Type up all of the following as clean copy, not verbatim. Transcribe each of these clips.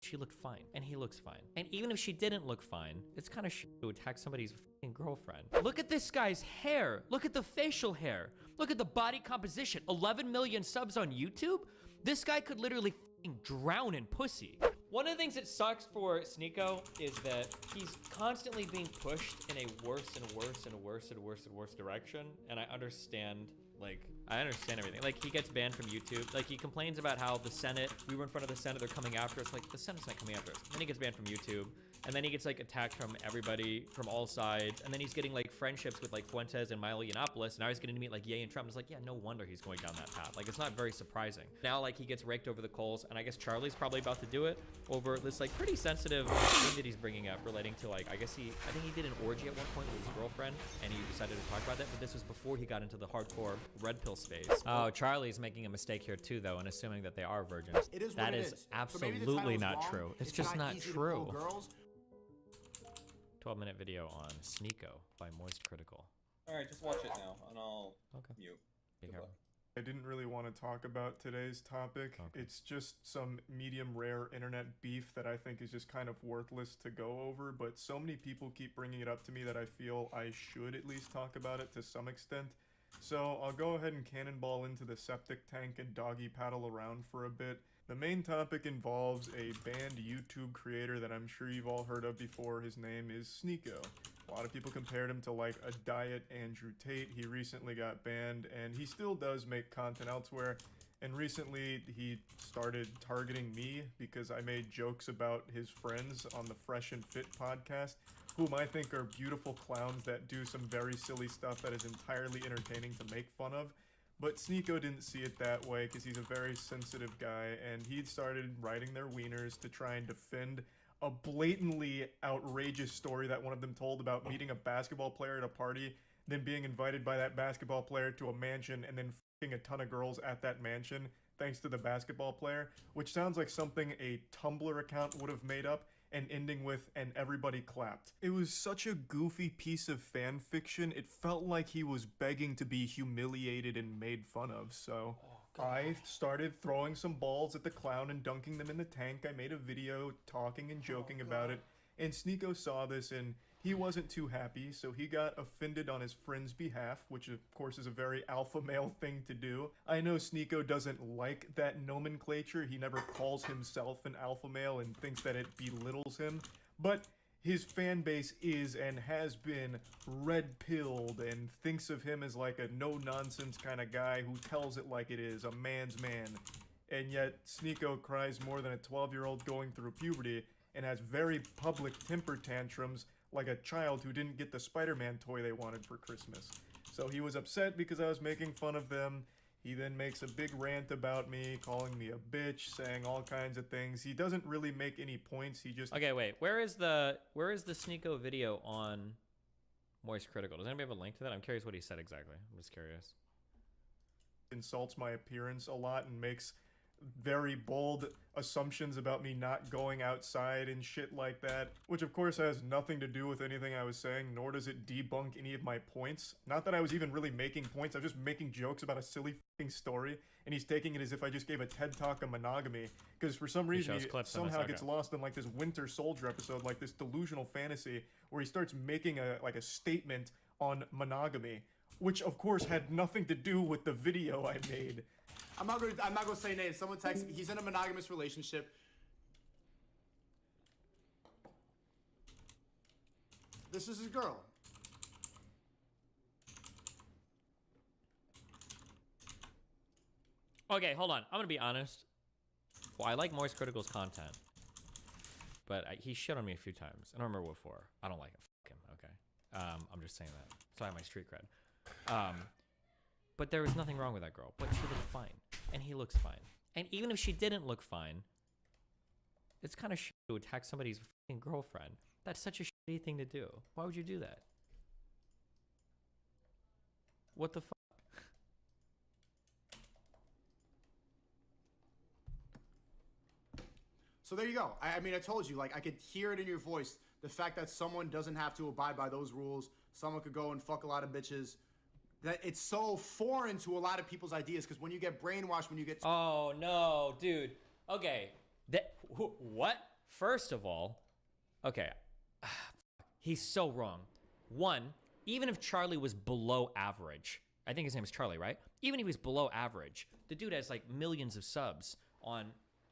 she looked fine, and he looks fine. And even if she didn't look fine, it's kind of shit to attack somebody's fucking girlfriend. Look at this guy's hair. Look at the facial hair. Look at the body composition. 11 million subs on YouTube? This guy could literally fucking drown in pussy. One of the things that sucks for Sneako is that he's constantly being pushed in a worse and worse and worse and worse and worse direction. And I understand everything. Like, he gets banned from YouTube. Like, he complains about how the Senate, we were in front of the Senate, they're coming after us. Like, the Senate's not coming after us. And then he gets banned from YouTube. And then he gets, like, attacked from everybody, from all sides. And then he's getting, like, friendships with, like, Fuentes and Milo Yiannopoulos. And now he's getting to meet, like, Ye and Trump. And it's like, yeah, no wonder he's going down that path. Like, it's not very surprising. Now, like, he gets raked over the coals. And I guess Charlie's probably about to do it over this, like, pretty sensitive thing that he's bringing up relating to, like, I think he did an orgy at one point with his girlfriend. And he decided to talk about that. But this was before he got into the hardcore red pill space. Oh, Charlie's making a mistake here, too, though, and assuming that they are virgins. It is that what is it is. absolutely not true. It's just not true. 12-minute video on Sneako by Moist Critical. Alright, just watch it now, and I'll mute. Be careful. I didn't really want to talk about today's topic. Okay. It's just some medium rare internet beef that I think is just kind of worthless to go over, but so many people keep bringing it up to me that I feel I should at least talk about it to some extent. So I'll go ahead and cannonball into the septic tank and doggy paddle around for a bit. The main topic involves a banned YouTube creator that I'm sure you've all heard of before. His name is Sneako. A lot of people compared him to like a diet Andrew Tate. He recently got banned, and he still does make content elsewhere. And recently he started targeting me because I made jokes about his friends on the Fresh and Fit podcast, whom I think are beautiful clowns that do some very silly stuff that is entirely entertaining to make fun of. But Sneako didn't see it that way because he's a very sensitive guy, and he'd started writing their wieners to try and defend a blatantly outrageous story that one of them told about meeting a basketball player at a party, then being invited by that basketball player to a mansion, and then f***ing a ton of girls at that mansion thanks to the basketball player, which sounds like something a Tumblr account would have made up, and ending with, and everybody clapped. It was such a goofy piece of fan fiction, it felt like he was begging to be humiliated and made fun of, so I started throwing some balls at the clown and dunking them in the tank. I made a video talking and joking about it, and Sneako saw this and he wasn't too happy, so he got offended on his friend's behalf, which of course is a very alpha male thing to do. I know Sneako doesn't like that nomenclature. He never calls himself an alpha male and thinks that it belittles him, but his fan base is and has been red-pilled and thinks of him as like a no-nonsense kind of guy who tells it like it is, a man's man. And yet Sneako cries more than a 12-year-old going through puberty and has very public temper tantrums like a child who didn't get the Spider-Man toy they wanted for Christmas. So he was upset because I was making fun of them. He then makes a big rant about me, calling me a bitch, saying all kinds of things. He doesn't really make any points, he just... Okay, wait, where is the Sneako video on Moist Critical? Does anybody have a link to that? I'm curious what he said exactly. I'm just curious. Insults my appearance a lot and makes very bold assumptions about me not going outside and shit like that, which of course has nothing to do with anything I was saying, nor does it debunk any of my points. Not that I was even really making points, I was just making jokes about a silly f***ing story, and he's taking it as if I just gave a TED Talk on monogamy, because for some reason he somehow gets lost in like this Winter Soldier episode, like this delusional fantasy, where he starts making a statement on monogamy, which of course had nothing to do with the video I made. I'm not gonna say names. Someone texts me. He's in a monogamous relationship. This is his girl. Okay, hold on. I'm gonna be honest. Well, I like Moist Critical's content, but he shit on me a few times. I don't remember what for. I don't like him. Fuck him. Okay. I'm just saying that. So I have my street cred. But there was nothing wrong with that girl. But she looked fine. And he looks fine. And even if she didn't look fine, it's kind of shitty to attack somebody's fucking girlfriend. That's such a shitty thing to do. Why would you do that? What the fuck? So there you go. I mean, I told you, like, I could hear it in your voice. The fact that someone doesn't have to abide by those rules. Someone could go and fuck a lot of bitches. That it's so foreign to a lot of people's ideas, because when you get brainwashed, when you get... Oh, no, dude. Okay. What? First of all, okay, he's so wrong. One, even if Charlie was below average, I think his name is Charlie, right? Even if he was below average, the dude has like millions of subs on,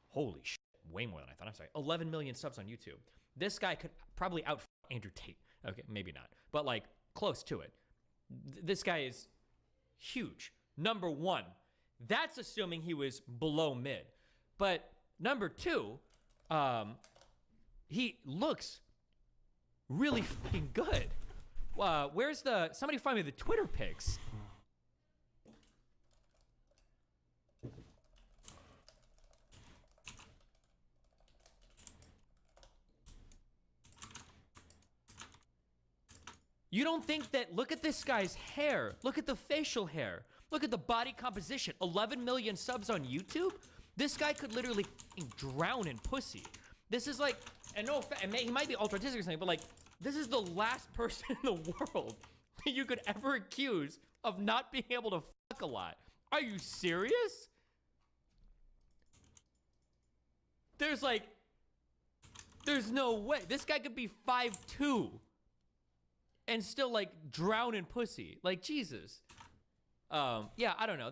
holy shit, way more than I thought. I'm sorry, 11 million subs on YouTube. This guy could probably out Andrew Tate. Okay, maybe not, but like close to it. This guy is huge. Number one, that's assuming he was below mid. But number two, he looks really fucking good. Where's the, somebody find me the Twitter pics. You don't think that, look at this guy's hair. Look at the facial hair. Look at the body composition. 11 million subs on YouTube? This guy could literally drown in pussy. This is like, and no, he might be ultra autistic or something, but like, this is the last person in the world that you could ever accuse of not being able to fuck a lot. Are you serious? There's no way. This guy could be 5'2" and still like drown in pussy. Like, Jesus. Yeah, I don't know.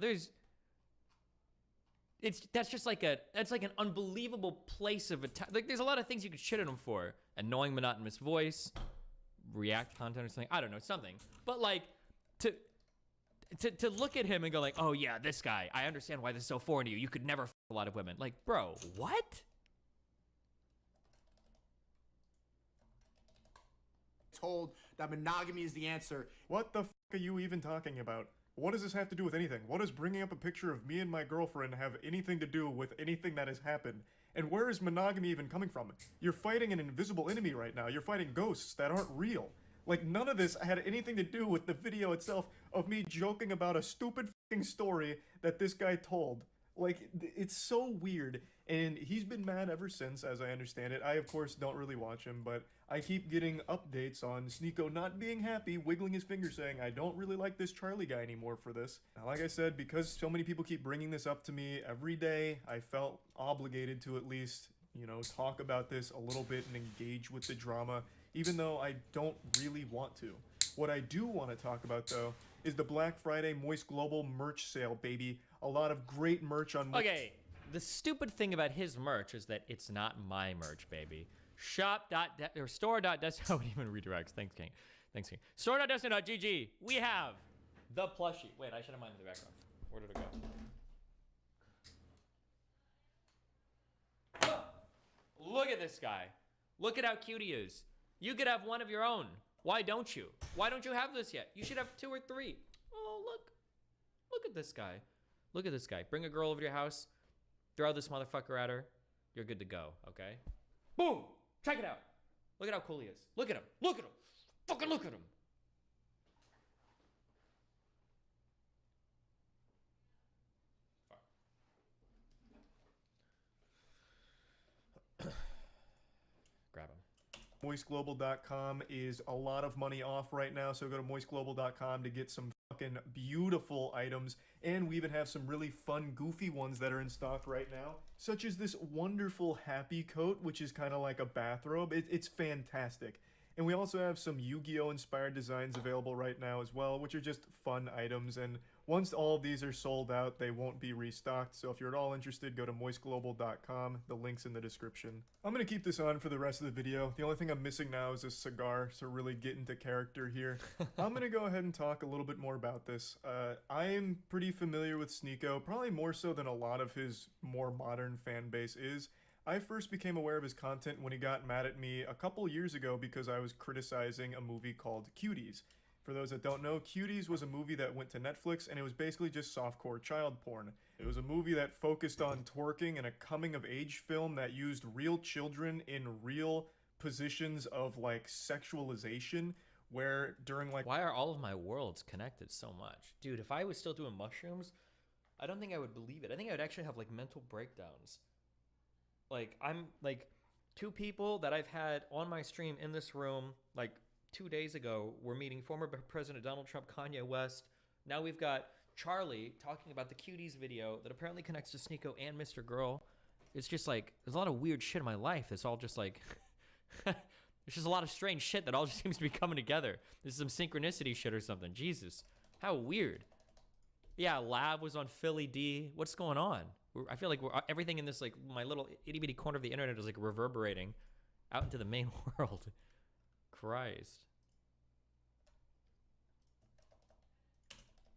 That's just like that's like an unbelievable place of attack. Like, there's a lot of things you could shit at him for. Annoying monotonous voice, react content or something. I don't know, something. But like, to look at him and go like, oh yeah, this guy, I understand why this is so foreign to you. You could never f a lot of women. Like, bro, what? Told that monogamy is the answer. What the f are you even talking about? What does this have to do with anything? What does bringing up a picture of me and my girlfriend have anything to do with anything that has happened? And where is monogamy even coming from? You're fighting an invisible enemy right now. You're fighting ghosts that aren't real. Like, none of this had anything to do with the video itself of me joking about a stupid f***ing story that this guy told. Like, it's so weird, and he's been mad ever since, as I understand it. I, of course, don't really watch him, but I keep getting updates on Sneeko not being happy, wiggling his finger saying, I don't really like this Charlie guy anymore for this. Now, like I said, because so many people keep bringing this up to me every day, I felt obligated to at least, you know, talk about this a little bit and engage with the drama, even though I don't really want to. What I do want to talk about, though, is the Black Friday Moist Global merch sale, baby. A lot of great merch on... Okay, the stupid thing about his merch is that it's not my merch, baby. Or store.destiny... Oh, it even redirects. Thanks, King. Thanks, King. Store.destiny.gg. We have the plushie. Wait, I should have mine in the background. Where did it go? Look at this guy. Look at how cute he is. You could have one of your own. Why don't you? Why don't you have this yet? You should have 2 or 3. Oh, look. Look at this guy. Look at this guy. Bring a girl over to your house. Throw this motherfucker at her. You're good to go, okay? Boom! Check it out. Look at how cool he is. Look at him. Look at him. Fucking look at him. Grab him. MoistGlobal.com is a lot of money off right now, so go to MoistGlobal.com to get some fucking beautiful items, and we even have some really fun, goofy ones that are in stock right now, such as this wonderful Happy Coat, which is kind of like a bathrobe. It's fantastic. And we also have some Yu-Gi-Oh! Inspired designs available right now as well, which are just fun items, and once all of these are sold out, they won't be restocked, so if you're at all interested, go to moistglobal.com, the link's in the description. I'm gonna keep this on for the rest of the video. The only thing I'm missing now is a cigar, so really get into character here. I'm gonna go ahead and talk a little bit more about this. I am pretty familiar with Sneeko, probably more so than a lot of his more modern fan base is. I first became aware of his content when he got mad at me a couple years ago because I was criticizing a movie called Cuties. For those that don't know, Cuties was a movie that went to Netflix, and it was basically just softcore child porn. It was a movie that focused on twerking and a coming-of-age film that used real children in real positions of, like, sexualization, where during, like... Why are all of my worlds connected so much? Dude, if I was still doing mushrooms, I don't think I would believe it. I think I would actually have, like, mental breakdowns. Like, I'm, like, 2 people that I've had on my stream in this room, like, 2 days ago, we're meeting former President Donald Trump, Kanye West. Now we've got Charlie talking about the Cuties video that apparently connects to Sneeko and Mr. Girl. it's just like, there's a lot of weird shit in my life. It's all just like, there's just a lot of strange shit that all just seems to be coming together. This is some synchronicity shit or something. Jesus, how weird. Yeah, Lab was on Philly D. What's going on? I feel like everything in this, like, my little itty bitty corner of the internet is like reverberating out into the main world. Christ.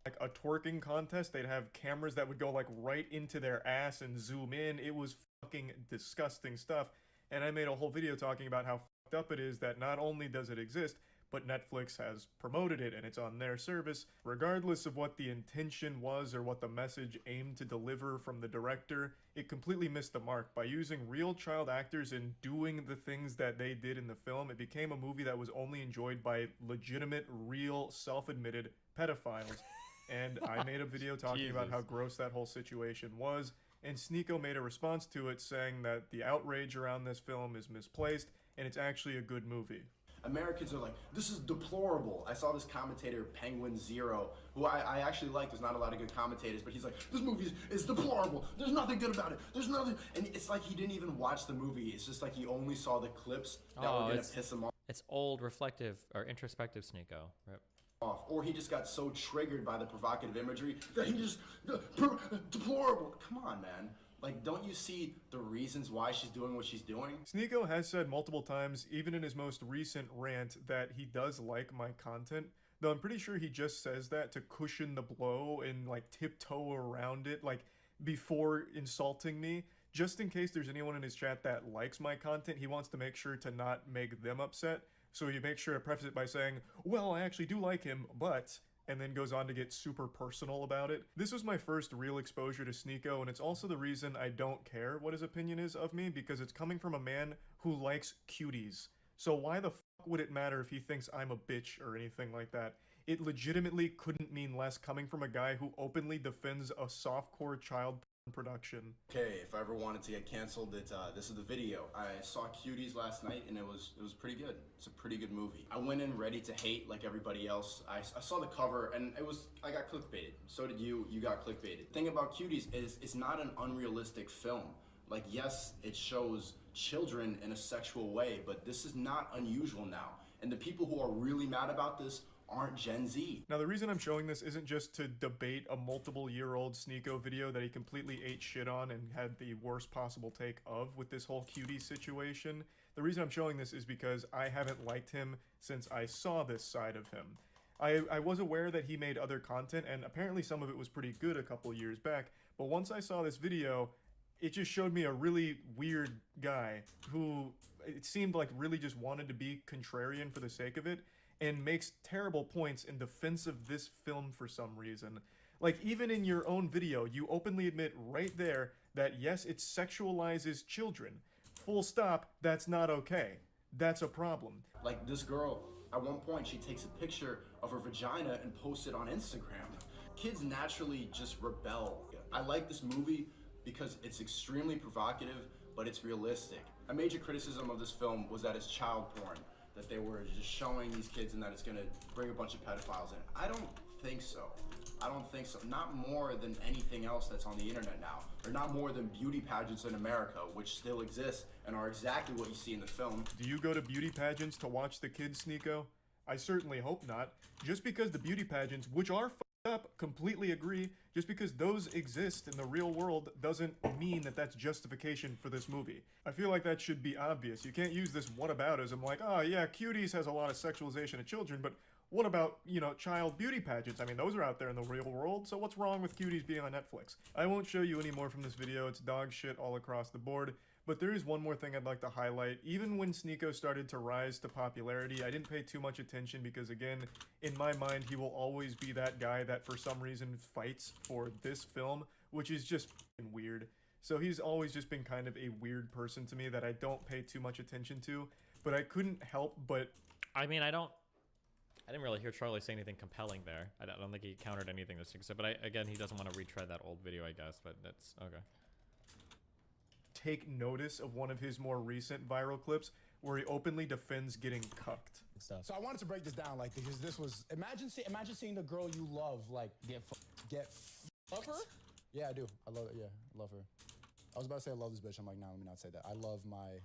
Like a twerking contest, they'd have cameras that would go like right into their ass and zoom in. It was fucking disgusting stuff. And I made a whole video talking about how fucked up it is that not only does it exist, but Netflix has promoted it and it's on their service. Regardless of what the intention was or what the message aimed to deliver from the director, it completely missed the mark. By using real child actors and doing the things that they did in the film, it became a movie that was only enjoyed by legitimate, real, self-admitted pedophiles. And I made a video talking about how gross that whole situation was, and Sneako made a response to it saying that the outrage around this film is misplaced, and it's actually a good movie. Americans are like, this is deplorable. I saw this commentator, Penguin Zero, who I actually like. There's not a lot of good commentators, but he's like, this movie is deplorable. There's nothing good about it. There's nothing. And it's like he didn't even watch the movie. It's just like he only saw the clips that were going to piss him off. It's old, reflective, or introspective Sneako. Right. Or he just got so triggered by the provocative imagery that he just deplorable. Come on, man. Like, don't you see the reasons why she's doing what she's doing? Sneako has said multiple times, even in his most recent rant, that he does like my content, though I'm pretty sure he just says that to cushion the blow and like tiptoe around it, like before insulting me. Just in case there's anyone in his chat that likes my content, he wants to make sure to not make them upset. So he makes sure to preface it by saying, well, I actually do like him, but, and then goes on to get super personal about it. This was my first real exposure to Sneako, and it's also the reason I don't care what his opinion is of me, because it's coming from a man who likes cuties. So why the fuck would it matter if he thinks I'm a bitch or anything like that? It legitimately couldn't mean less coming from a guy who openly defends a softcore child production. Okay, if I ever wanted to get canceled, this is the video. I saw Cuties last night and it was pretty good. It's a pretty good movie. I went in ready to hate like everybody else. I saw the cover and I got clickbaited. So did you. You got clickbaited. The thing about Cuties is it's not an unrealistic film. Like, yes, it shows children in a sexual way, but this is not unusual now. And the people who are really mad about this aren't Gen Z. Now, the reason I'm showing this isn't just to debate a multiple-year-old Sneako video that he completely ate shit on and had the worst possible take of with this whole cutie situation. The reason I'm showing this is because I haven't liked him since I saw this side of him. I was aware that he made other content, and apparently some of it was pretty good a couple years back, but once I saw this video, it just showed me a really weird guy who it seemed like really just wanted to be contrarian for the sake of it, and makes terrible points in defense of this film for some reason. Like, even in your own video, you openly admit right there that yes, it sexualizes children. Full stop, that's not okay. That's a problem. Like, this girl, at one point, she takes a picture of her vagina and posts it on Instagram. Kids naturally just rebel. I like this movie because it's extremely provocative, but it's realistic. A major criticism of this film was that it's child porn, that they were just showing these kids and that it's gonna bring a bunch of pedophiles in. I don't think so. I don't think so. Not more than anything else that's on the internet now. Or not more than beauty pageants in America, which still exist and are exactly what you see in the film. Do you go to beauty pageants to watch the kids, Sneako? I certainly hope not. Just because the beauty pageants, which are f***ed up, completely agree, just because those exist in the real world doesn't mean that that's justification for this movie. I feel like that should be obvious. You can't use this whataboutism like, oh yeah, Cuties has a lot of sexualization of children, but what about, you know, child beauty pageants? I mean, those are out there in the real world, so what's wrong with Cuties being on Netflix? I won't show you any more from this video, it's dog shit all across the board, but there is one more thing I'd like to highlight. Even when Sneako started to rise to popularity, I didn't pay too much attention because, again, in my mind, he will always be that guy that for some reason fights for this film, which is just f***ing weird. So he's always just been kind of a weird person to me that I don't pay too much attention to, but I couldn't help but... I mean, I didn't really hear Charlie say anything compelling there. I don't think he countered anything this except, but again, he doesn't want to retread that old video, I guess, but that's okay. Take notice of one of his more recent viral clips where he openly defends getting cucked. So I wanted to break this down, like, because this was, imagine seeing the girl you love, like, get Love her? Yeah, I do. I love it. Yeah, I love her. I was about to say I love this bitch. I'm like, nah, let me not say that. I love my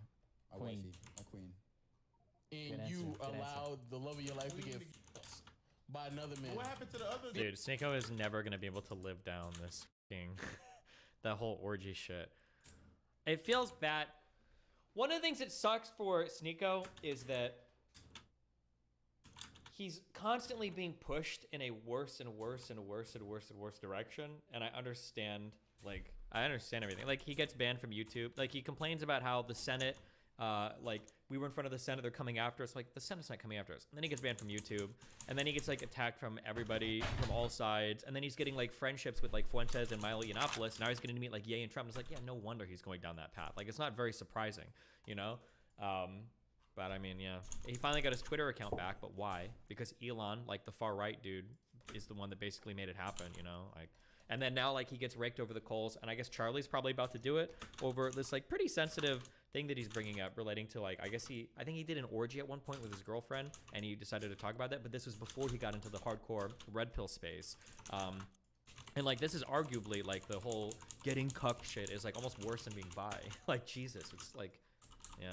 Queen. wifey, my queen. And Good you answer, good allowed the love of your life to get f***ed by another man. What happened to the other? Dude, Sneeko is never gonna be able to live down this fucking that whole orgy shit. It feels bad. One of the things that sucks for Sneeko is that he's constantly being pushed in a worse and worse and worse and worse and worse direction. And I understand, like, I understand everything. Like, he gets banned from YouTube. Like, he complains about how the Senate, like, we were in front of the Senate, they're coming after us. Like, the Senate's not coming after us. And then he gets banned from YouTube. And then he gets, like, attacked from everybody, from all sides. And then he's getting, like, friendships with, like, Fuentes and Milo Yiannopoulos. Now he's getting to meet, like, Ye and Trump. It's like, yeah, no wonder he's going down that path. Like, it's not very surprising, you know? But, I mean, yeah. He finally got his Twitter account back, but why? Because Elon, like, the far-right dude, is the one that basically made it happen, you know? Like, and then now, like, he gets raked over the coals. And I guess Charlie's probably about to do it over this, like, pretty sensitive thing that he's bringing up relating to, like, I think he did an orgy at one point with his girlfriend, and he decided to talk about that, but this was before he got into the hardcore red pill space. And, like, this is arguably, like, the whole getting cucked shit is, like, almost worse than being bi. Like, Jesus, it's, like, yeah.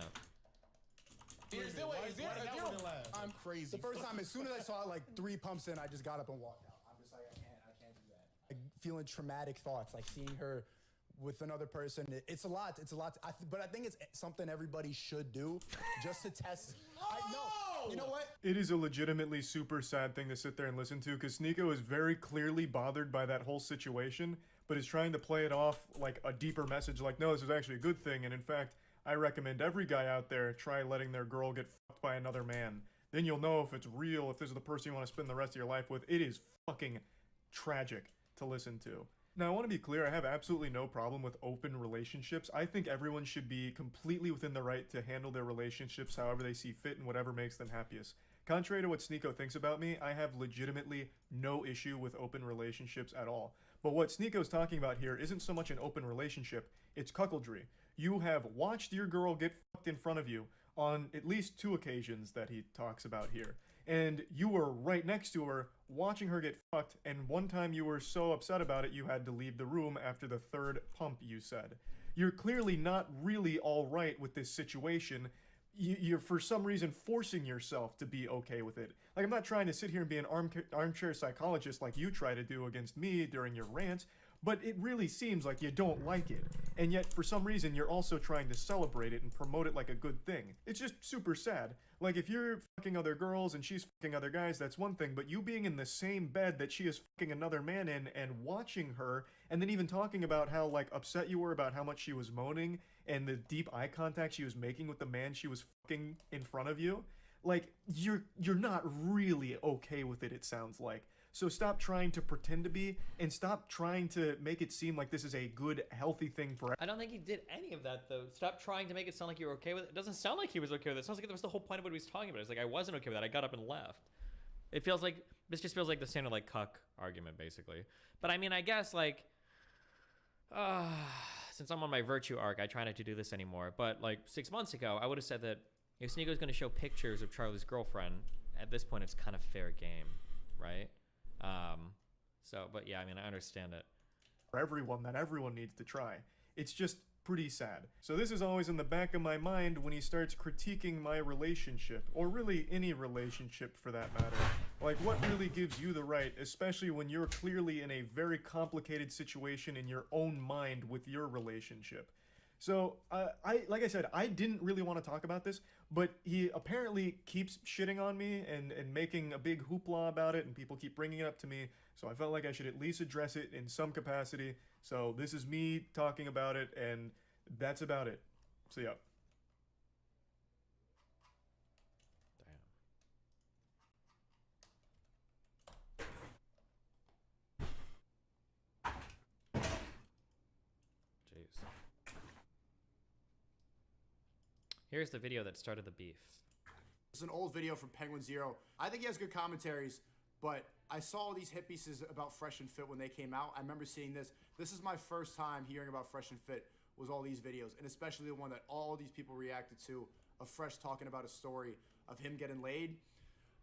I'm crazy. The first time, as soon as I saw it, like 3 pumps in, I just got up and walked out. I'm just like, I can't do that. Like, feeling traumatic thoughts, like seeing her with another person. It's a lot. It's a lot. But I think it's something everybody should do just to test. No! You know what? It is a legitimately super sad thing to sit there and listen to, because Sneeko is very clearly bothered by that whole situation, but is trying to play it off like a deeper message, like, no, this is actually a good thing, and in fact, I recommend every guy out there try letting their girl get fucked by another man. Then you'll know if it's real, if this is the person you want to spend the rest of your life with. It is fucking tragic to listen to. Now, I want to be clear, I have absolutely no problem with open relationships. I think everyone should be completely within the right to handle their relationships however they see fit and whatever makes them happiest. Contrary to what Sneeko thinks about me, I have legitimately no issue with open relationships at all. But what Sneeko's talking about here isn't so much an open relationship, it's cuckoldry. You have watched your girl get fucked in front of you on at least 2 occasions that he talks about here. And you were right next to her, watching her get fucked, and one time you were so upset about it you had to leave the room after the 3rd pump, you said. You're clearly not really alright with this situation. You're for some reason forcing yourself to be okay with it. Like, I'm not trying to sit here and be an armchair psychologist like you try to do against me during your rants, but it really seems like you don't like it. And yet, for some reason, you're also trying to celebrate it and promote it like a good thing. It's just super sad. Like, if you're fucking other girls and she's fucking other guys, that's one thing, but you being in the same bed that she is fucking another man in and watching her, and then even talking about how, like, upset you were about how much she was moaning and the deep eye contact she was making with the man she was fucking in front of you, like, you're not really okay with it, it sounds like. So stop trying to pretend to be, and stop trying to make it seem like this is a good, healthy thing for. I don't think he did any of that, though. Stop trying to make it sound like you were okay with it. It doesn't sound like he was okay with it. It sounds like that was the whole point of what he was talking about. It's like, I wasn't okay with that. I got up and left. It feels like, this just feels like the standard, like, cuck argument, basically. But I mean, I guess, like, since I'm on my virtue arc, I try not to do this anymore. But, like, 6 months ago, I would have said that if Sneeko's going to show pictures of Charlie's girlfriend, at this point, it's kind of fair game, right? But yeah, I mean, I understand it. For everyone that everyone needs to try. It's just pretty sad. So this is always in the back of my mind when he starts critiquing my relationship, or really any relationship for that matter. Like, what really gives you the right, especially when you're clearly in a very complicated situation in your own mind with your relationship. So, like I said, I didn't really want to talk about this, but he apparently keeps shitting on me and making a big hoopla about it, and people keep bringing it up to me, so I felt like I should at least address it in some capacity. So this is me talking about it, and that's about it. So yeah. Here's the video that started the beef. It's an old video from Penguin Zero. I think he has good commentaries, but I saw all these hit pieces about Fresh and Fit when they came out. I remember seeing this. This is my first time hearing about Fresh and Fit, was all these videos, and especially the one that all these people reacted to, of Fresh talking about a story of him getting laid.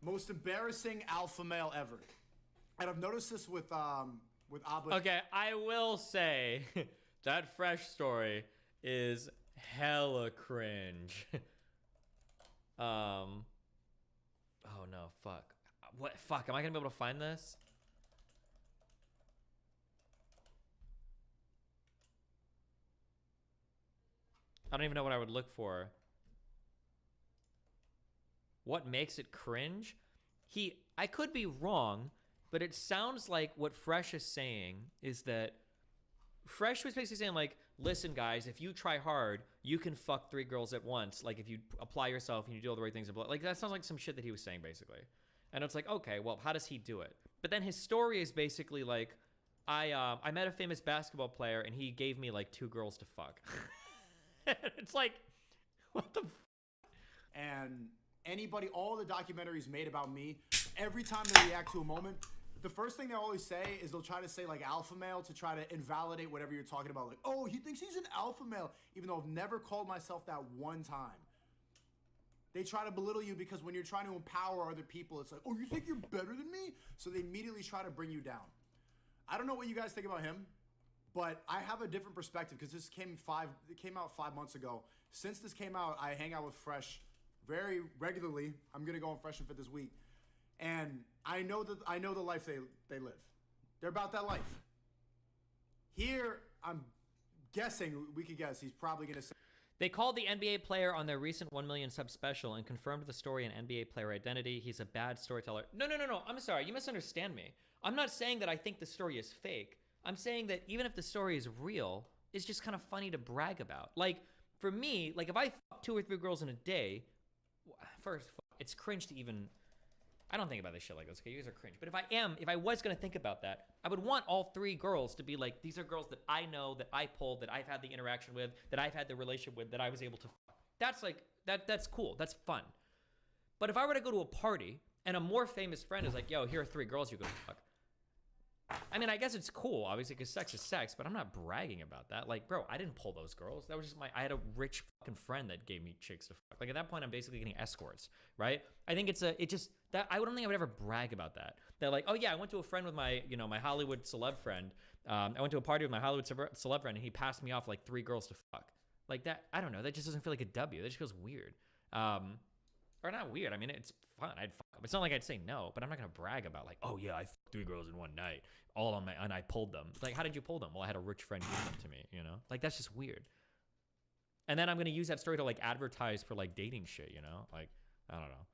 Most embarrassing alpha male ever. And I've noticed this with Obli. Okay, I will say, That Fresh story is hella cringe. Oh no, fuck. What? Fuck, am I gonna be able to find this? I don't even know what I would look for. What makes it cringe? I could be wrong, but it sounds like what Fresh is saying is that Fresh was basically saying, like, listen, guys, if you try hard, you can fuck 3 girls at once. Like, if you apply yourself and you do all the right things. Like, that sounds like some shit that he was saying, basically. And it's like, okay, well, how does he do it? But then his story is basically like, I met a famous basketball player, and he gave me, like, 2 girls to fuck. It's like, what the And anybody, all the documentaries made about me, every time they react to a moment, the first thing they always say is they'll try to say like alpha male to try to invalidate whatever you're talking about. Like, oh, he thinks he's an alpha male, even though I've never called myself that one time. They try to belittle you because when you're trying to empower other people, it's like, oh, you think you're better than me? So they immediately try to bring you down. I don't know what you guys think about him, but I have a different perspective because this came out 5 months ago. Since this came out, I hang out with Fresh very regularly. I'm gonna go on Fresh and Fit this week. And I know the life they live. They're about that life. Here, I'm guessing, we could guess, he's probably going to say... They called the NBA player on their recent 1 million sub special and confirmed the story and NBA player identity. He's a bad storyteller. No. I'm sorry. You misunderstand me. I'm not saying that I think the story is fake. I'm saying that even if the story is real, it's just kind of funny to brag about. Like, for me, like, if I fuck 2 or 3 girls in a day, first, it's cringe to even... I don't think about this shit like this, okay? You guys are cringe. But if I was going to think about that, I would want all 3 girls to be like, these are girls that I know, that I pulled, that I've had the interaction with, that I've had the relationship with, that I was able to fuck. That's like, that's cool. That's fun. But if I were to go to a party and a more famous friend is like, yo, here are 3 girls you go fuck. I mean, I guess it's cool, obviously, because sex is sex, but I'm not bragging about that. Like, bro, I didn't pull those girls. That was just I had a rich fucking friend that gave me chicks to fuck. Like, at that point, I'm basically getting escorts, right? I think I don't think I would ever brag about that. That like, oh yeah, I went to a friend with my Hollywood celeb friend. I went to a party with my Hollywood celeb friend, and he passed me off like 3 girls to fuck. Like that, I don't know. That just doesn't feel like a W. That just feels weird. Or not weird. I mean, it's fun. I'd fuck them. It's not like I'd say no, but I'm not gonna brag about like, oh yeah, I fucked 3 girls in one night, all on and I pulled them. It's like, how did you pull them? Well, I had a rich friend give them to me. You know, like that's just weird. And then I'm gonna use that story to like advertise for like dating shit. You know, like I don't know.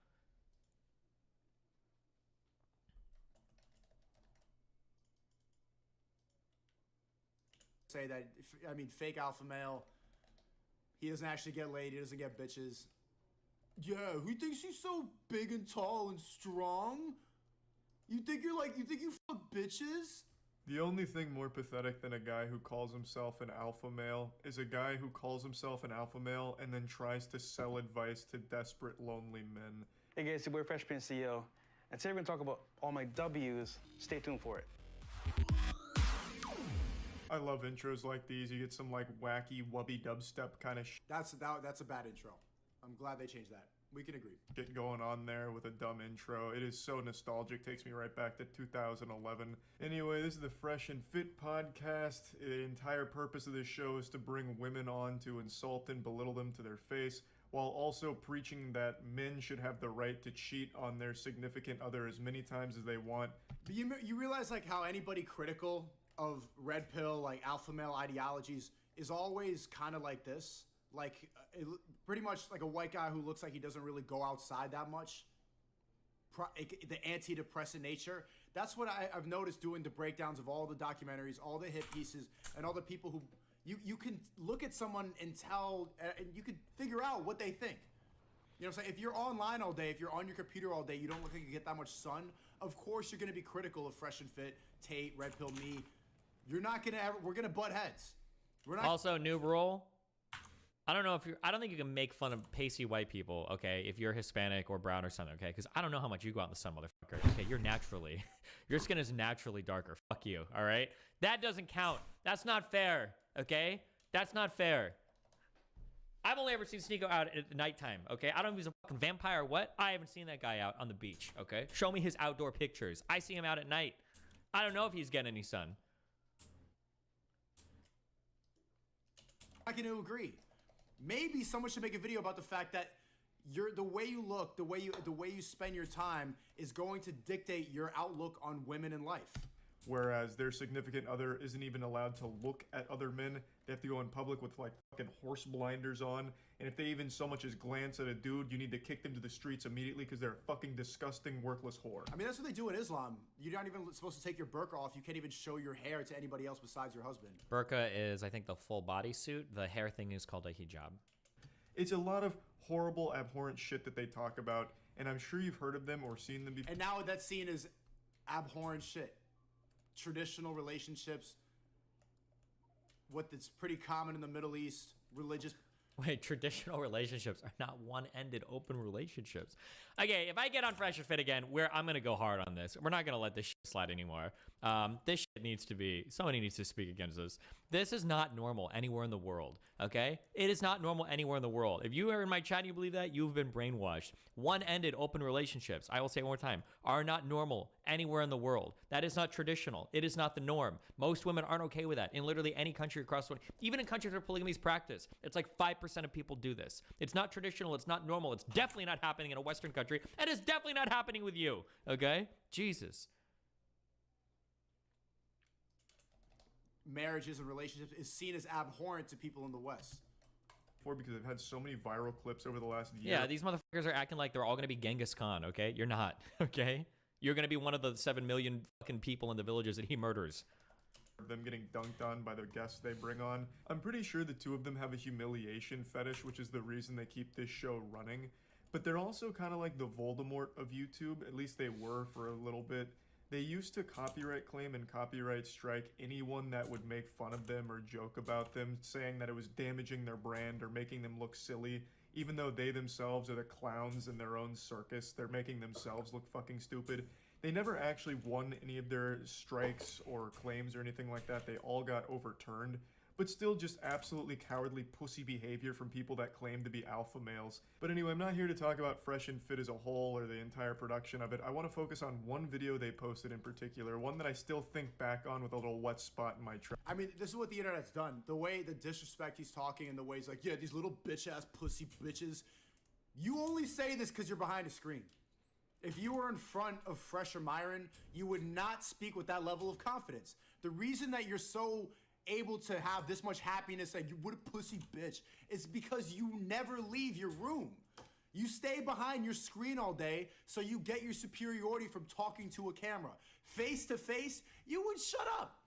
Say that, I mean, fake alpha male. He doesn't actually get laid. He doesn't get bitches. Yeah, who thinks he's so big and tall and strong? You think you fuck bitches? The only thing more pathetic than a guy who calls himself an alpha male is a guy who calls himself an alpha male and then tries to sell advice to desperate, lonely men. Hey guys, it's your boy Fresh Prince CEO. And today we're gonna talk about all my W's. Stay tuned for it. I love intros like these. You get some like wacky wubby dubstep kind of That's a bad intro. I'm glad they changed that. We can agree. Get going on there with a dumb intro. It is so nostalgic. Takes me right back to 2011. Anyway, this is the Fresh and Fit podcast. The entire purpose of this show is to bring women on to insult and belittle them to their face, while also preaching that men should have the right to cheat on their significant other as many times as they want. But you realize like how anybody critical of red pill, like alpha male ideologies is always kind of like this. Like, pretty much like a white guy who looks like he doesn't really go outside that much. The antidepressant nature. That's what I've noticed doing the breakdowns of all the documentaries, all the hit pieces, and all the people who... You can look at someone and tell... and you can figure out what they think. You know what I'm saying? If you're online all day, if you're on your computer all day, you don't look like you get that much sun, of course you're going to be critical of Fresh and Fit, Tate, Red Pill, me. You're not going to ever... We're going to butt heads. We're not... Also, new rule... I don't think you can make fun of pasty white people, okay, if you're Hispanic or brown or something, okay? Because I don't know how much you go out in the sun, motherfucker. Okay, your skin is naturally darker. Fuck you, all right? That doesn't count. That's not fair, okay? That's not fair. I've only ever seen Sneeko out at nighttime, okay? I don't know if he's a fucking vampire or what. I haven't seen that guy out on the beach, okay? Show me his outdoor pictures. I see him out at night. I don't know if he's getting any sun. I can agree. Maybe someone should make a video about the fact that the way you look, the way you spend your time is going to dictate your outlook on women in life. Whereas their significant other isn't even allowed to look at other men. They have to go in public with like fucking horse blinders on. And if they even so much as glance at a dude, you need to kick them to the streets immediately because they're a fucking disgusting, worthless whore. I mean, that's what they do in Islam. You're not even supposed to take your burqa off. You can't even show your hair to anybody else besides your husband. Burqa is, I think, the full bodysuit. The hair thing is called a hijab. It's a lot of horrible, abhorrent shit that they talk about. And I'm sure you've heard of them or seen them before. And now that's seen as abhorrent shit. Traditional relationships, what that's pretty common in the Middle East, religious. Wait, traditional relationships are not one-ended open relationships. Okay, if I get on Fresh and Fit again, I'm gonna go hard on this. We're not gonna let this shit slide anymore. This shit needs to be, somebody needs to speak against this. This is not normal anywhere in the world, okay? It is not normal anywhere in the world. If you are in my chat and you believe that, you've been brainwashed. One-ended open relationships, I will say it one more time, are not normal anywhere in the world. That is not traditional. It is not the norm. Most women aren't okay with that in literally any country across the world. Even in countries where polygamy is practiced, it's like 5% of people do this. It's not traditional. It's not normal. It's definitely not happening in a Western country, and it's definitely not happening with you, okay? Jesus. Marriages and relationships is seen as abhorrent to people in the West. Because I've had so many viral clips over the last year. Yeah, these motherfuckers are acting like they're all gonna be Genghis Khan, okay? You're not, okay? You're gonna be one of the 7 million fucking people in the villages that he murders. Them getting dunked on by the guests they bring on. I'm pretty sure the two of them have a humiliation fetish, which is the reason they keep this show running. But they're also kind of like the Voldemort of YouTube, at least they were for a little bit. They used to copyright claim and copyright strike anyone that would make fun of them or joke about them, saying that it was damaging their brand or making them look silly, even though they themselves are the clowns in their own circus. They're making themselves look fucking stupid. They never actually won any of their strikes or claims or anything like that. They all got overturned, but still just absolutely cowardly pussy behavior from people that claim to be alpha males. But anyway, I'm not here to talk about Fresh and Fit as a whole or the entire production of it. I want to focus on one video they posted in particular, one that I still think back on with a little wet spot in my trap. I mean, this is what the internet's done. The way, the disrespect he's talking and the way he's like, yeah, these little bitch-ass pussy bitches. You only say this because you're behind a screen. If you were in front of Fresh or Myron, you would not speak with that level of confidence. The reason that you're so able to have this much happiness, like, what a pussy bitch, is because you never leave your room. You stay behind your screen all day, so you get your superiority from talking to a camera. Face to face, you would shut up.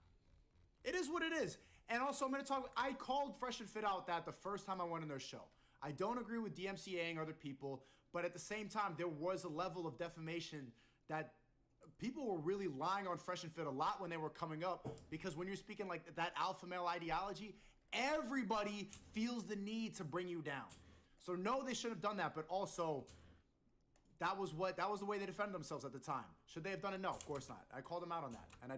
It is what it is. And also, I'm gonna talk, I called Fresh and Fit out that the first time I went on their show. I don't agree with DMCAing other people, but at the same time, there was a level of defamation that people were really lying on Fresh and Fit a lot when they were coming up, because when you're speaking like that alpha male ideology, everybody feels the need to bring you down. So no, they shouldn't have done that, but also that was the way they defended themselves at the time. Should they have done it? No, of course not. I called them out on that, and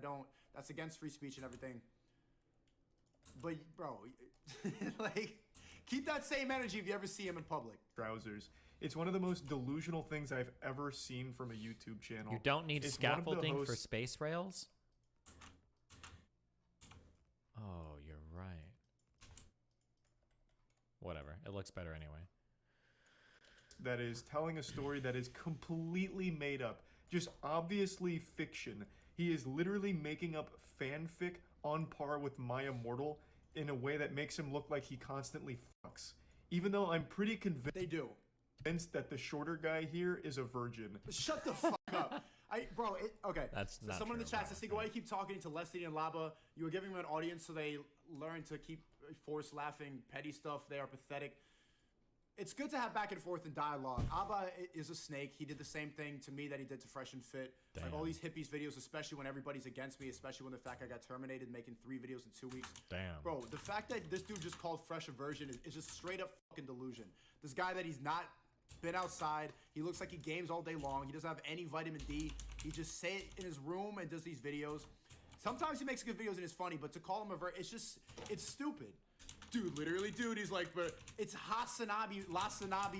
that's against free speech and everything. But bro, like, keep that same energy if you ever see him in public. Trousers. It's one of the most delusional things I've ever seen from a YouTube channel. You don't need scaffolding for space rails? Oh, you're right. Whatever. It looks better anyway. That is telling a story that is completely made up. Just obviously fiction. He is literally making up fanfic on par with My Immortal in a way that makes him look like he constantly fucks. Even though I'm pretty convinced they do. That the shorter guy here is a virgin. Shut the fuck up. Okay. That's not someone in the true, chat says, why do you keep talking to Leslie and Laba? You were giving them an audience so they learn to keep forced laughing, petty stuff. They are pathetic. It's good to have back and forth and dialogue. Abba is a snake. He did the same thing to me that he did to Fresh and Fit. Like all these hippies videos, especially when everybody's against me, especially when the fact I got terminated making 3 videos in 2 weeks. Damn. Bro, the fact that this dude just called Fresh a virgin is just straight up fucking delusion. This guy that he's not been outside. He looks like he games all day long. He doesn't have any vitamin D. He just sits in his room and does these videos. Sometimes he makes good videos and it's funny, but to call him a it's stupid. Dude, literally, dude, he's like, but it's Hasanabi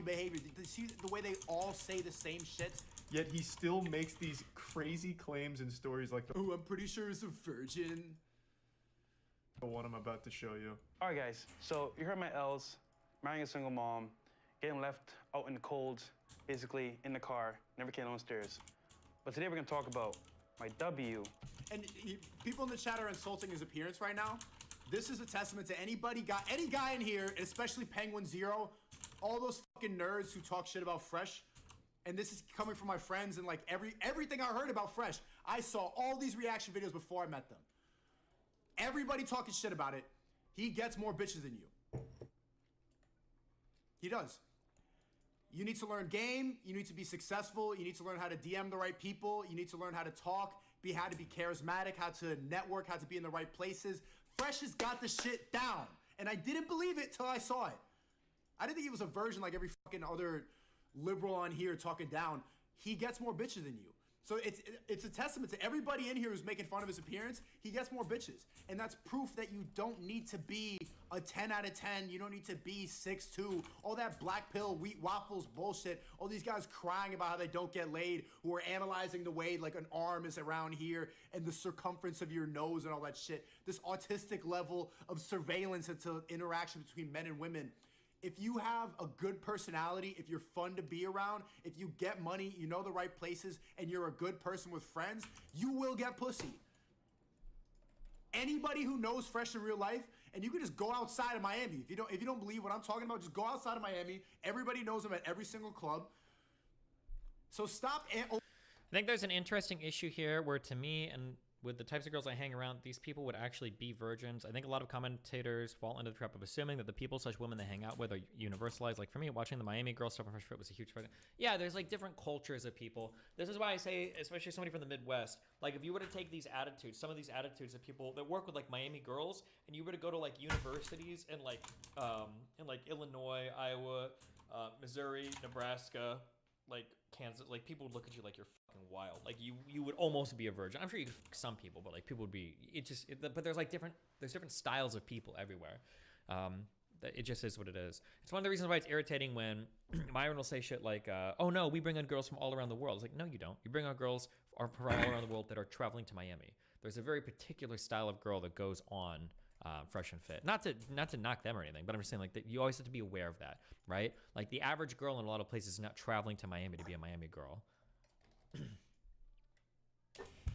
behavior. You see the way they all say the same shit? Yet he still makes these crazy claims and stories like, oh, I'm pretty sure he's a virgin. the one I'm about to show you. All right, guys. So you heard my L's, marrying a single mom, getting left out in the cold, basically in the car, never came downstairs. But today we're gonna talk about my W. And people in the chat are insulting his appearance right now. This is a testament to any guy in here, and especially Penguin Zero, all those fucking nerds who talk shit about Fresh. And this is coming from my friends and like everything I heard about Fresh. I saw all these reaction videos before I met them. Everybody talking shit about it. He gets more bitches than you. He does. You need to learn game. You need to be successful. You need to learn how to DM the right people. You need to learn how to talk, how to be charismatic, how to network, how to be in the right places. Fresh has got the shit down. And I didn't believe it till I saw it. I didn't think he was a virgin like every fucking other liberal on here talking down. He gets more bitches than you. So it's a testament to everybody in here who's making fun of his appearance. He gets more bitches. And that's proof that you don't need to be a 10 out of 10. You don't need to be 6'2". All that black pill, wheat waffles bullshit. All these guys crying about how they don't get laid, who are analyzing the way like an arm is around here and the circumference of your nose and all that shit. This autistic level of surveillance into interaction between men and women. If you have a good personality, if you're fun to be around, if you get money, you know the right places, and you're a good person with friends, you will get pussy. Anybody who knows Fresh in real life, and you can just go outside of Miami. If you don't believe what I'm talking about, just go outside of Miami. Everybody knows him at every single club. So stop. I think there's an interesting issue here where, to me, and with the types of girls I hang around, these people would actually be virgins. I think a lot of commentators fall into the trap of assuming that the people/women they hang out with are universalized. Like for me, watching the Miami girl stuff on Fresh Fit was a huge part. Yeah, there's like different cultures of people. This is why I say, especially somebody from the Midwest, like if you were to take these attitudes, some of these attitudes of people that work with like Miami girls, and you were to go to like universities in like Illinois, Iowa, Missouri, Nebraska, like Kansas, like people would look at you like you're fucking wild. Like you would almost be a virgin. I'm sure you could fuck some people, but like people would be. But there's like different styles of people everywhere. It just is what it is. It's one of the reasons why it's irritating when Myron will say shit like, "Oh no, we bring on girls from all around the world." It's like, no, you don't. You bring on girls from all around the world that are traveling to Miami. There's a very particular style of girl that goes on Fresh and Fit. Not to knock them or anything, but I'm just saying like that you always have to be aware of that, right? Like the average girl in a lot of places is not traveling to Miami to be a Miami girl.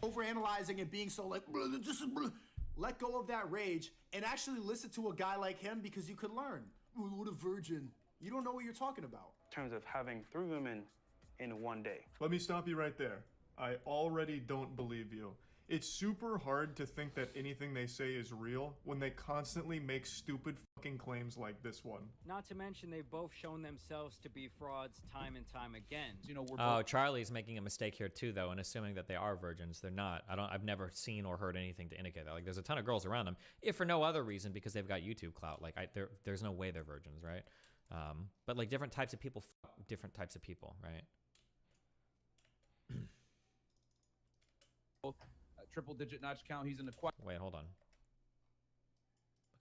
Overanalyzing and being so like, let go of that rage and actually listen to a guy like him because you could learn. What a virgin. You don't know what you're talking about. In terms of having 3 women in one day. Let me stop you right there. I already don't believe you. It's super hard to think that anything they say is real when they constantly make stupid fucking claims like this one. Not to mention they've both shown themselves to be frauds time and time again. You know, Charlie's making a mistake here too, though, and assuming that they are virgins. They're not. I've never seen or heard anything to indicate that. Like, there's a ton of girls around them, if for no other reason because they've got YouTube clout. Like, there's no way they're virgins, right? But like different types of people, different types of people, right? Triple-digit notch count. He's in the Wait, hold on. Look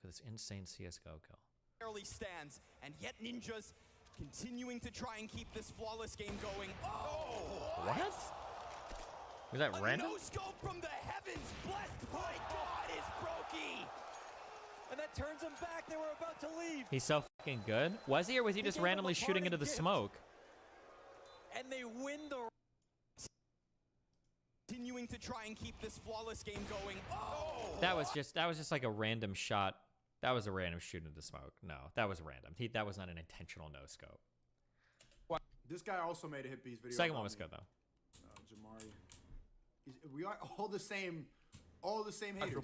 at this insane CS:GO kill. Barely stands, and yet Ninja's continuing to try and keep this flawless game going. Oh! What? Was that random? No scope from the heavens, blessed by God is Brokey. And that turns him back. They were about to leave. He's so fucking good. Was he, or was he just randomly shooting into the smoke? And they win the. Continuing to try and keep this flawless game going. Oh! That was just like a random shot. That was a random shoot into smoke. No, that was random. That was not an intentional no scope. This guy also made a hit piece video. Second one was good though. Jamari. We are all the same haters.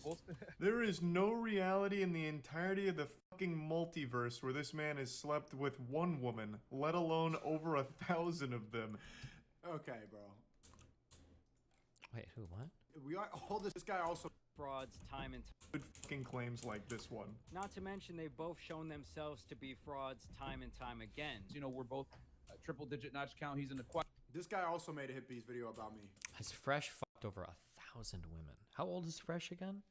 There is no reality in the entirety of the fucking multiverse where this man has slept with one woman, let alone over 1,000 of them. Okay, bro. Wait, who? What? We are all this guy also frauds time and time. Fucking claims like this one. Not to mention they've both shown themselves to be frauds time and time again. You know, we're both triple-digit notch count. He's in the This guy also made a hit piece video about me. Has Fresh fucked over 1,000 women? How old is Fresh again?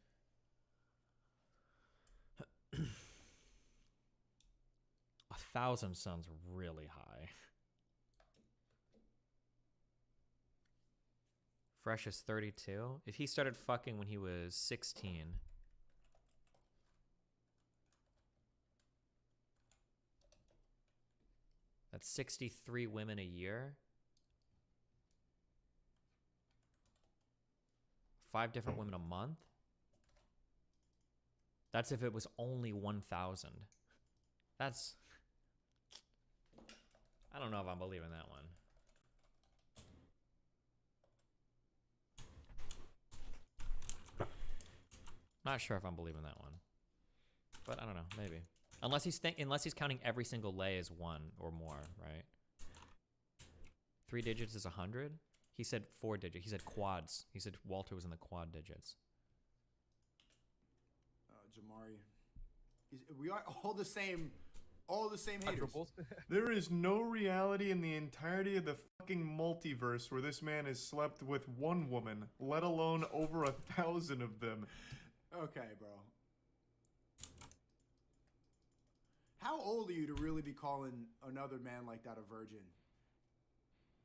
1,000 sounds really high. Fresh is 32. If he started fucking when he was 16, That's 63 women a year. 5 different women a month. That's if it was only 1,000. That's... I don't know if I'm believing that one. Not sure if I'm believing that one. But I don't know, maybe. Unless he's counting every single lay as 1 or more, right? 3 digits is 100? He said 4 digits. He said quads. He said Walter was in the quad digits. Jamari. We are all the same haters. There is no reality in the entirety of the fucking multiverse where this man has slept with 1 woman, let alone over 1,000 of them. Okay, bro. How old are you to really be calling another man like that a virgin?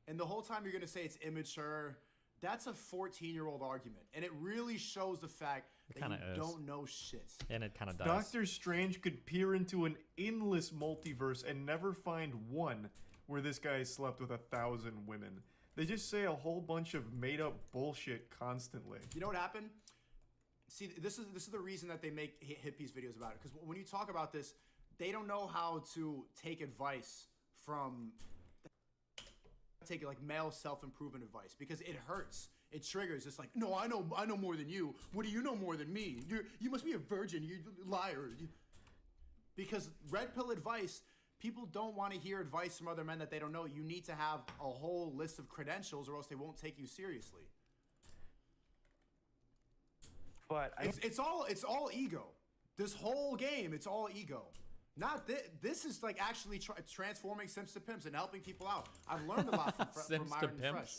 And the whole time you're going to say it's immature. That's a 14-year-old argument. And it really shows the fact that you don't know shit. And it kind of does. Doctor Strange could peer into an endless multiverse and never find one where this guy slept with 1,000 women. They just say a whole bunch of made-up bullshit constantly. You know what happened? See, this is the reason that they make hippies videos about it. Because when you talk about this, they don't know how to take advice from... take it like male self-improvement advice, because it hurts. It triggers. It's like, no, I know more than you. What do you know more than me? You must be a virgin. You liar. Because red pill advice, people don't want to hear advice from other men that they don't know. You need to have a whole list of credentials, or else they won't take you seriously. But it's all ego. This whole game, it's all ego. Not this is like actually transforming simps to pimps and helping people out. I've learned a lot from Myron and Fresh.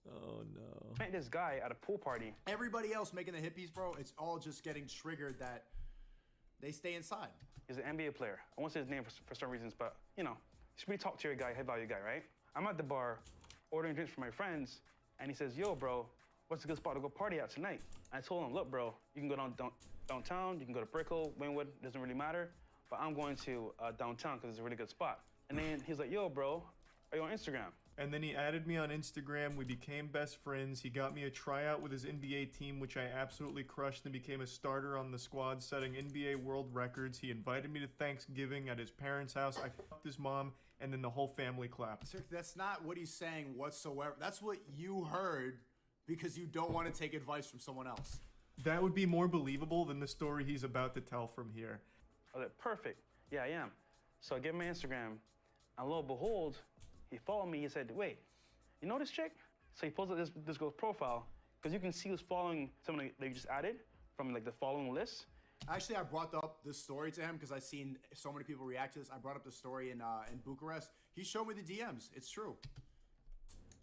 Oh no. Met this guy at a pool party. Everybody else making the hippies, bro, it's all just getting triggered that they stay inside. He's an NBA player. I won't say his name for some reasons, but you know, he's a pretty talk to your guy, high value guy, right? I'm at the bar ordering drinks for my friends, and he says, yo, bro, what's a good spot to go party at tonight? I told him, look, bro, you can go downtown, you can go to Brickell, Wynwood, doesn't really matter. But I'm going to downtown because it's a really good spot. And then he's like, yo, bro, are you on Instagram? And then he added me on Instagram. We became best friends. He got me a tryout with his NBA team, which I absolutely crushed, and became a starter on the squad, setting NBA world records. He invited me to Thanksgiving at his parents' house. I fucked his mom, and then the whole family clapped. Sir, that's not what he's saying whatsoever. That's what you heard because you don't want to take advice from someone else. That would be more believable than the story he's about to tell from here. I was like, perfect. Yeah, I am. So I give him my Instagram, and lo and behold, he followed me. He said, wait, you know this chick? So he posted this girl's profile, because you can see who's following someone that you just added from like the following list. Actually, I brought up this story to him because I've seen so many people react to this. I brought up the story in Bucharest. He showed me the DMs. It's true.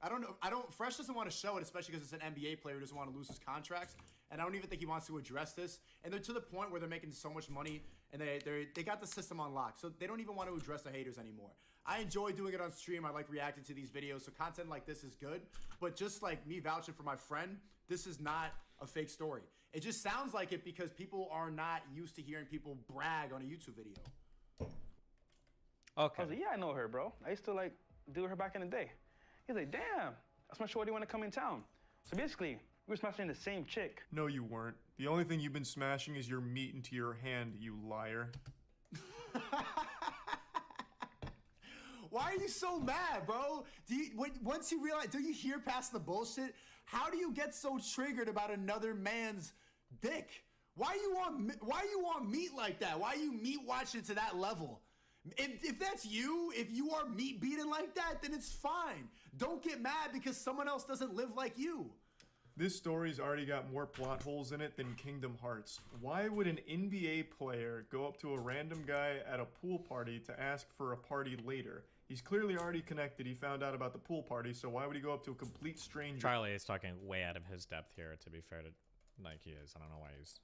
I don't know. Fresh doesn't want to show it, especially because it's an NBA player who doesn't want to lose his contracts. And I don't even think he wants to address this. And they're to the point where they're making so much money and they got the system on lock. So they don't even want to address the haters anymore. I enjoy doing it on stream. I like reacting to these videos. So content like this is good. But just like me vouching for my friend, this is not a fake story. It just sounds like it because people are not used to hearing people brag on a YouTube video. Okay. I was like, yeah, I know her, bro. I used to like do her back in the day. He's like, damn, that's my shorty want to come in town. So basically, we were smashing the same chick. No, you weren't. The only thing you've been smashing is your meat into your hand, you liar. Why are you so mad, bro? Once you realize, do you hear past the bullshit? How do you get so triggered about another man's dick? Why you want meat like that? Why are you meat watching to that level? If that's you, if you are meat beating like that, then it's fine. Don't get mad because someone else doesn't live like you. This story's already got more plot holes in it than Kingdom Hearts. Why would an NBA player go up to a random guy at a pool party to ask for a party later? He's clearly already connected. He found out about the pool party, so why would he go up to a complete stranger? Charlie is talking way out of his depth here, to be fair to Nike is. I don't know why he's...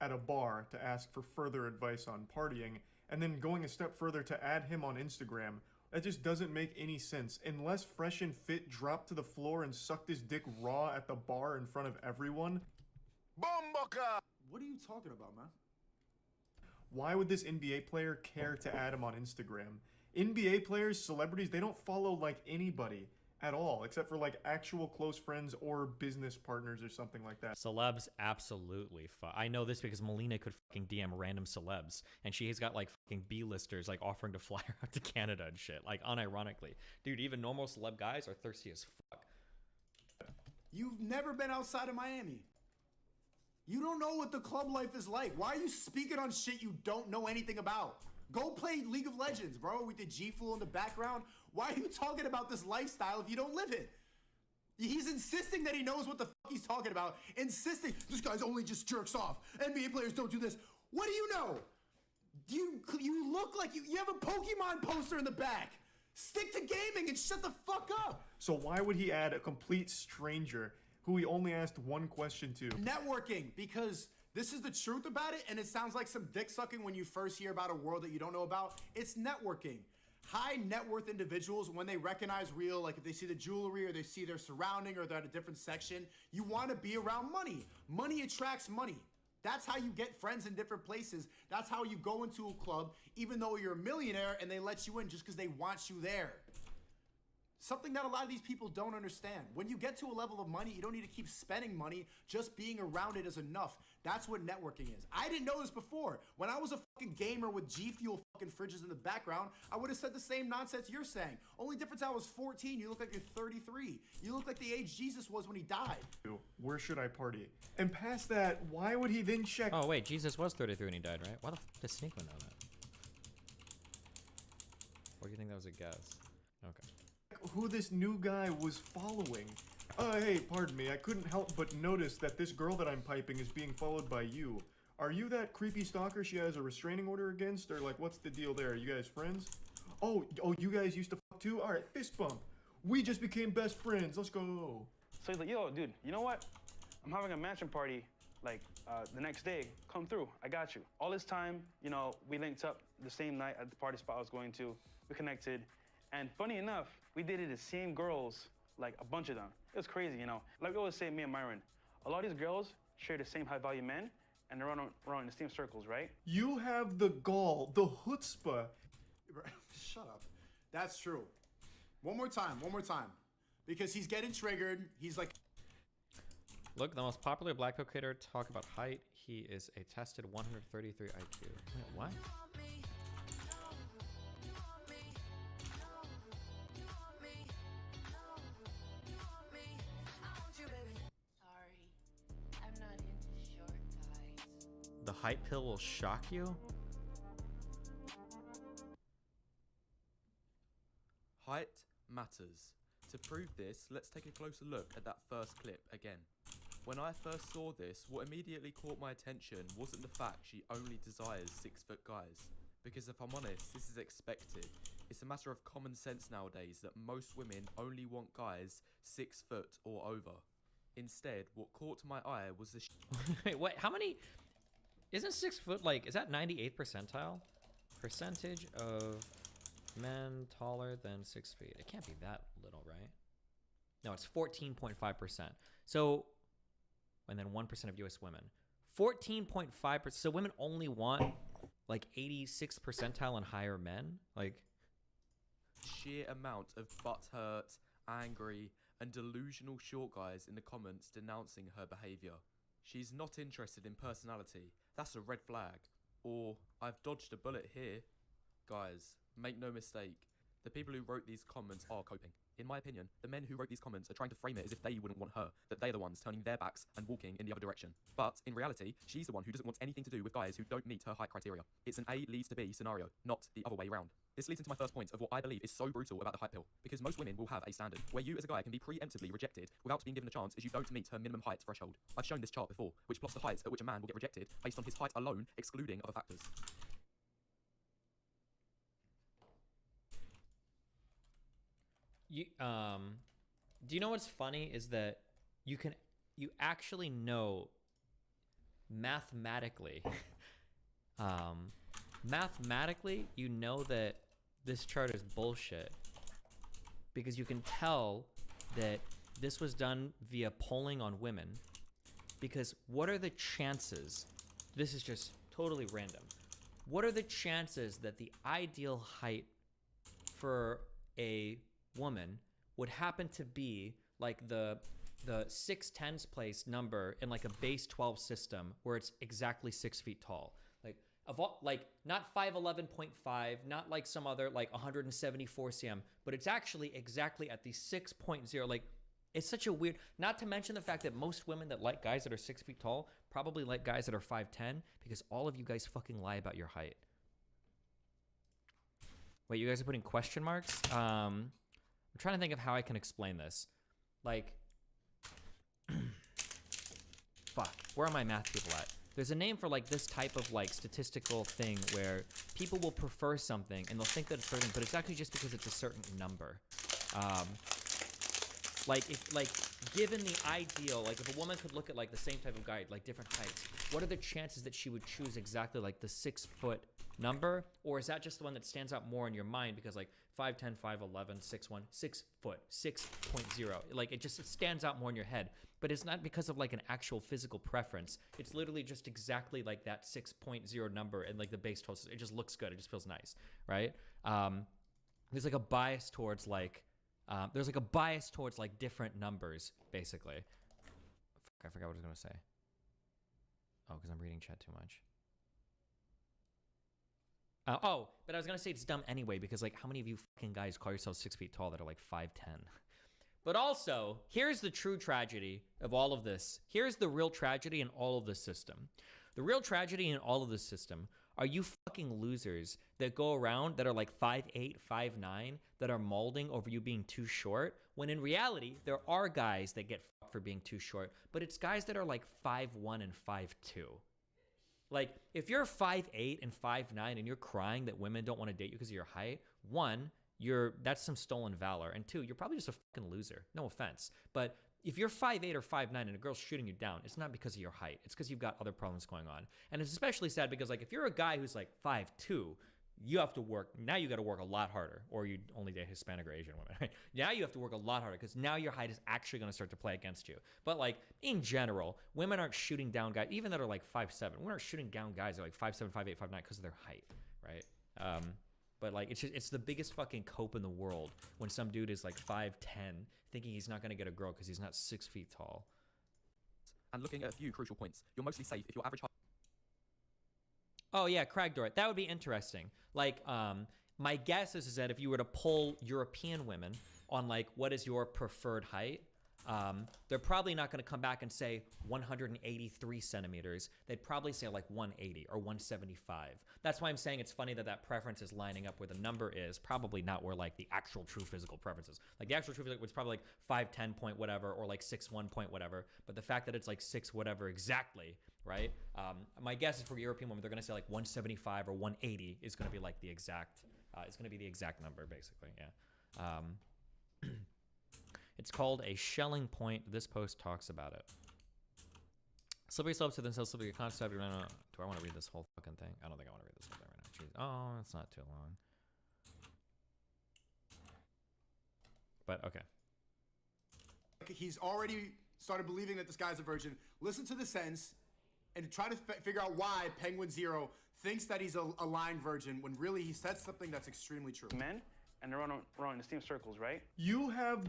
at a bar to ask for further advice on partying, and then going a step further to add him on Instagram. That just doesn't make any sense. Unless Fresh and Fit dropped to the floor and sucked his dick raw at the bar in front of everyone. Bomboka! What are you talking about, man? Why would this NBA player care to add him on Instagram? NBA players, celebrities, they don't follow like anybody at all, except for like actual close friends or business partners or something like that. Celebs absolutely. I know this because Melina could fucking DM random celebs, and she's got like fucking B-listers like offering to fly her out to Canada and shit. Like unironically, dude, even normal celeb guys are thirsty as fuck. You've never been outside of Miami. You don't know what the club life is like. Why are you speaking on shit you don't know anything about? Go play League of Legends, bro, with the G Fool in the background. Why are you talking about this lifestyle if you don't live it? He's insisting that he knows what the fuck he's talking about. Insisting, this guy's only just jerks off. NBA players don't do this. What do you know? You look like you have a Pokemon poster in the back. Stick to gaming and shut the fuck up. So why would he add a complete stranger who he only asked one question to? Networking, because this is the truth about it, and it sounds like some dick sucking when you first hear about a world that you don't know about. It's networking. High net worth individuals, when they recognize real, like if they see the jewelry or they see their surrounding or they're at a different section, you want to be around money. Money attracts money. That's how you get friends in different places. That's how you go into a club, even though you're a millionaire and they let you in just because they want you there. Something that a lot of these people don't understand. When you get to a level of money, you don't need to keep spending money. Just being around it is enough. That's what networking is. I didn't know this before. When I was a fucking gamer with G Fuel fucking fridges in the background, I would have said the same nonsense you're saying. Only difference, I was 14. You look like you're 33. You look like the age Jesus was when he died. Where should I party? And past that, why would he then check? Oh wait, Jesus was 33 when he died, right? Why the fuck does Sneakman know that? Or do you think that was a guess? Okay. Who this new guy was following. Hey, pardon me, I couldn't help but notice that this girl that I'm piping is being followed by you. Are you that creepy stalker she has a restraining order against, or like, what's the deal there? Are you guys friends? Oh, you guys used to fuck too? Alright, fist bump. We just became best friends, let's go. So he's like, yo, dude, you know what? I'm having a mansion party, like, the next day. Come through, I got you. All this time, you know, we linked up the same night at the party spot I was going to. We connected, and funny enough, we dated the same girls, like a bunch of them. It was crazy, you know. Like we always say, me and Myron, a lot of these girls share the same high-value men, and they're around in the same circles, right? You have the gall, the chutzpah. Shut up. That's true. One more time. Because he's getting triggered. He's like... Look, the most popular black pill creator talk about height. He is a tested 133 IQ. Wait, what? The height pill will shock you? Height matters. To prove this, let's take a closer look at that first clip again. When I first saw this, what immediately caught my attention wasn't the fact she only desires 6-foot guys. Because if I'm honest, this is expected. It's a matter of common sense nowadays that most women only want guys 6 foot or over. Instead, what caught my eye was the Wait, what? How many? Isn't 6 foot like, is that 98th percentile? Percentage of men taller than 6 feet. It can't be that little, right? No, it's 14.5%. So, and then 1% of US women. 14.5%. So women only want like 86th percentile and higher men? Like, sheer amount of butthurt, angry, and delusional short guys in the comments denouncing her behaviour. She's not interested in personality. That's a red flag. Or, I've dodged a bullet here. Guys, make no mistake. The people who wrote these comments are coping. In my opinion, the men who wrote these comments are trying to frame it as if they wouldn't want her, that they're the ones turning their backs and walking in the other direction. But, in reality, she's the one who doesn't want anything to do with guys who don't meet her height criteria. It's an A leads to B scenario, not the other way around. This leads into my first point of what I believe is so brutal about the height pill, because most women will have a standard, where you as a guy can be preemptively rejected without being given a chance as you don't meet her minimum height threshold. I've shown this chart before, which plots the heights at which a man will get rejected based on his height alone, excluding other factors. Do you know what's funny is that you actually know mathematically, mathematically, you know that this chart is bullshit because you can tell that this was done via polling on women. Because what are the chances, this is just totally random, what are the chances that the ideal height for a woman would happen to be like the 6/10s place number in like a base 12 system where it's exactly 6 feet tall. Like of all, like not 511.5, not like some other like 174 cm, but it's actually exactly at the 6.0. Like it's such a weird, not to mention the fact that most women that like guys that are 6 feet tall probably like guys that are 5'10 because all of you guys fucking lie about your height. Wait, you guys are putting question marks? I'm trying to think of how I can explain this. Like, fuck, where are my math people at? There's a name for like this type of like statistical thing where people will prefer something and they'll think that it's certain, but it's actually just because it's a certain number. Like if, like given the ideal, like if a woman could look at like the same type of guy, like different heights, what are the chances that she would choose exactly like the 6 foot number? Or is that just the one that stands out more in your mind because like 5'10", 5'11", 6'1", 6 foot, 6.0, like it stands out more in your head, but it's not because of like an actual physical preference. It's literally just exactly like that 6.0 number and like the base total. It just looks good. It just feels nice, right? There's like a bias towards like, different numbers, basically. Fuck, I forgot what I was gonna say. Oh, because I'm reading chat too much. But I was gonna say it's dumb anyway, because like how many of you fucking guys call yourselves 6 feet tall that are like 5'10"? But also, here's the true tragedy of all of this. Here's the real tragedy in all of this system. The real tragedy in all of this system are you fucking losers that go around that are like 5'8", 5'9", that are molding over you being too short, when in reality, there are guys that get fucked for being too short, but it's guys that are like 5'1" and 5'2". Like, if you're 5'8" and 5'9" and you're crying that women don't want to date you because of your height, one, that's some stolen valor, and two, you're probably just a fucking loser. No offense. But if you're 5'8" or 5'9" and a girl's shooting you down, it's not because of your height. It's because you've got other problems going on. And it's especially sad because, like, if you're a guy who's like 5'2", you have to work. Now you got to work a lot harder, or you only date Hispanic or Asian women. Right? Now you have to work a lot harder because now your height is actually going to start to play against you. But like in general, women aren't shooting down guys, even that are like 5'7". Women aren't shooting down guys that are like 5'7", 5'8", 5'9" because of their height, right? But like it's the biggest fucking cope in the world when some dude is like 5'10", thinking he's not going to get a girl because he's not 6 feet tall. And looking at a few crucial points, you're mostly safe if your average height. Oh yeah, Cragdor. That would be interesting. Like, my guess is that if you were to poll European women on like what is your preferred height, they're probably not going to come back and say 183 centimeters. They'd probably say like 180 or 175. That's why I'm saying it's funny that that preference is lining up where the number is, probably not where like the actual true physical preference is. Like the actual true physical was probably like 5'10" point whatever or like 6'1" point whatever. But the fact that it's like 6 whatever exactly, right? My guess is for European women, they're going to say like 175 or 180 is going to be like the exact, it's going to be the exact number basically, yeah. It's called a shelling point. This post talks about it. Slippery slopes to themselves, slippery concept. Do I want to read this whole fucking thing? I don't think I want to read this whole thing right now. Jeez. Oh, it's not too long. But okay. He's already started believing that this guy's a virgin. Listen to the sentence and try to figure out why Penguin Zero thinks that he's a lying virgin when really he said something that's extremely true. Men, and they're running the same circles, right? You have...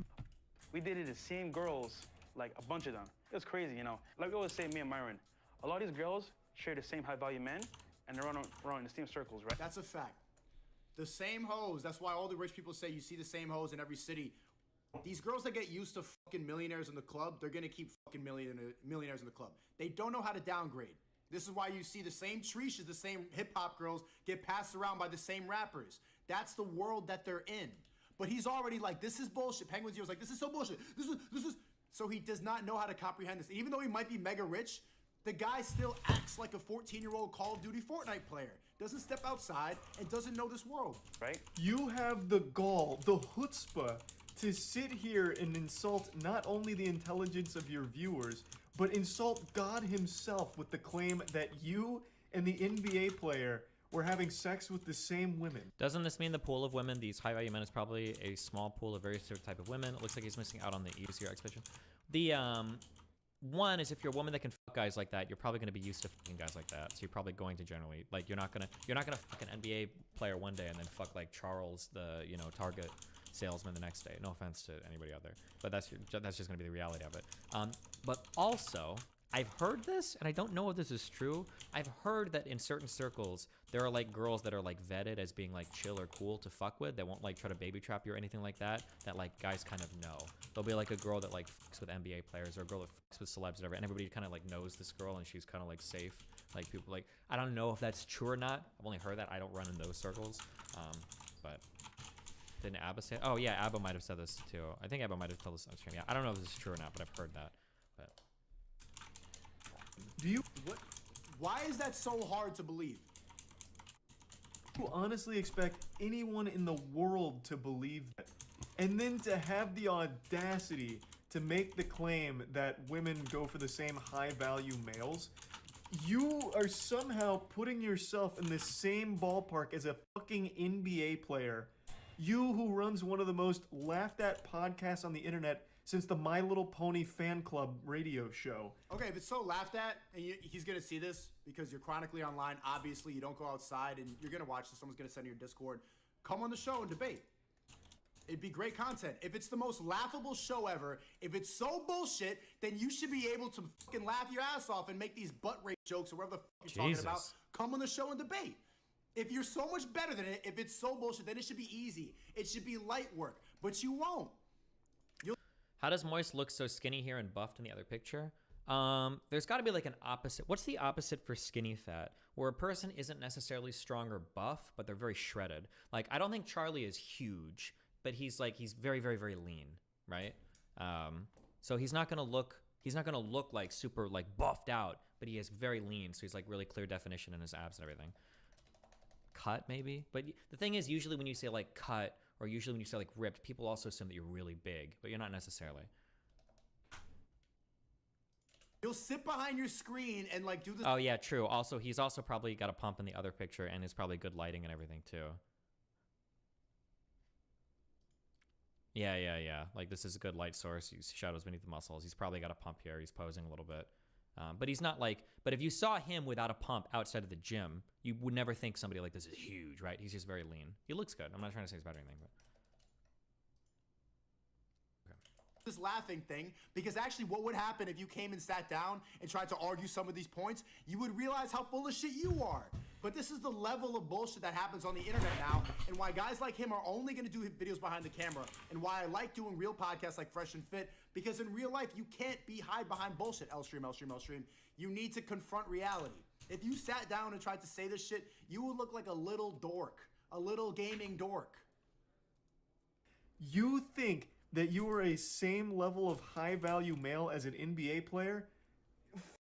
We dated the same girls, like a bunch of them. It was crazy, you know. Like we always say, me and Myron, a lot of these girls share the same high-value men, and they're running the same circles, right? That's a fact. The same hoes. That's why all the rich people say you see the same hoes in every city. These girls that get used to fucking millionaires in the club, they're gonna keep fucking millionaires in the club. They don't know how to downgrade. This is why you see the same trees, the same hip-hop girls get passed around by the same rappers. That's the world that they're in. But he's already like, this is bullshit. Penguin Zero's like, this is so bullshit. This is. So he does not know how to comprehend this. Even though he might be mega rich, the guy still acts like a 14-year-old Call of Duty Fortnite player. Doesn't step outside and doesn't know this world. Right? You have the gall, the chutzpah, to sit here and insult not only the intelligence of your viewers, but insult God himself with the claim that you and the NBA player were having sex with the same women. Doesn't this mean the pool of women, these high-value men, is probably a small pool of very certain type of women? It looks like he's missing out on the easier exhibition. one is if you're a woman that can fuck guys like that, you're probably going to be used to fucking guys like that. So you're probably going to generally, like, you're not gonna fuck an NBA player one day and then fuck like Charles, the, you know, Target salesman the next day. No offense to anybody out there, but that's just gonna be the reality of it. But also, I've heard this, and I don't know if this is true. I've heard that in certain circles, there are like girls that are like vetted as being like chill or cool to fuck with. They won't like try to baby trap you or anything like that. That like guys kind of know. There'll be like a girl that like fucks with NBA players or a girl that fucks with celebs, whatever, and everybody kind of like knows this girl and she's kind of like safe. Like people like, I don't know if that's true or not. I've only heard that. I don't run in those circles. But didn't Abba say? Oh yeah, Abba might have said this too. I think Abba might have told us on stream. Yeah, I don't know if this is true or not, but I've heard that. But do you? What? Why is that so hard to believe? You honestly expect anyone in the world to believe that, and then to have the audacity to make the claim that women go for the same high-value males? You are somehow putting yourself in the same ballpark as a fucking NBA player. You who runs one of the most laughed at podcasts on the internet since the My Little Pony fan club radio show. Okay, if it's so laughed at, and he's gonna see this because you're chronically online, obviously you don't go outside, and you're gonna watch this, someone's gonna send you your Discord, come on the show and debate. It'd be great content. If it's the most laughable show ever, if it's so bullshit, then you should be able to fucking laugh your ass off and make these butt rape jokes or whatever the fuck you're talking about. Come on the show and debate. If you're so much better than it, if it's so bullshit, then it should be easy. It should be light work, but you won't. how does Moist look so skinny here and buffed in the other picture? There's got to be like an opposite. What's the opposite for skinny fat? Where a person isn't necessarily strong or buff, but they're very shredded. Like, I don't think Charlie is huge, but he's very, very, very lean, right? So he's not gonna look like super like buffed out, but he is very lean, so he's like really clear definition in his abs and everything. Cut maybe, but the thing is, usually when you say like cut, or usually when you say like ripped, people also assume that you're really big, but you're not necessarily. You'll sit behind your screen and like do this. Oh yeah, true. Also, he's also probably got a pump in the other picture, and is probably good lighting and everything too. Yeah. Like, this is a good light source. He's shadows beneath the muscles. He's probably got a pump here. He's posing a little bit. But he's not like, but if you saw him without a pump outside of the gym, you would never think somebody like this is huge, right? He's just very lean. He looks good. I'm not trying to say he's bad or anything, but. This laughing thing, because actually what would happen if you came and sat down and tried to argue some of these points, you would realize how full of shit you are. But this is the level of bullshit that happens on the internet now, and why guys like him are only going to do videos behind the camera, and why I like doing real podcasts like Fresh and Fit, because in real life you can't hide behind bullshit. L-stream. You need to confront reality. If you sat down and tried to say this shit, you would look like a little dork, a little gaming dork. You think that you are a same level of high value male as an NBA player?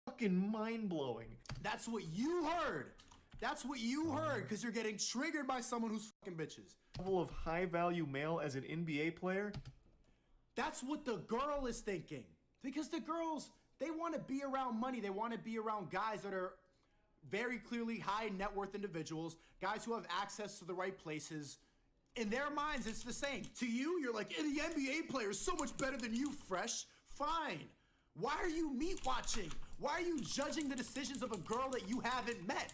Fucking mind-blowing. That's what you heard. That's what you heard, because you're getting triggered by someone who's fucking bitches. Level of high value male as an NBA player? That's what the girl is thinking. Because the girls, they want to be around money. They want to be around guys that are very clearly high net worth individuals, guys who have access to the right places. In their minds, it's the same. To you, you're like, the NBA player is so much better than you, Fresh. Fine. Why are you meat watching? Why are you judging the decisions of a girl that you haven't met?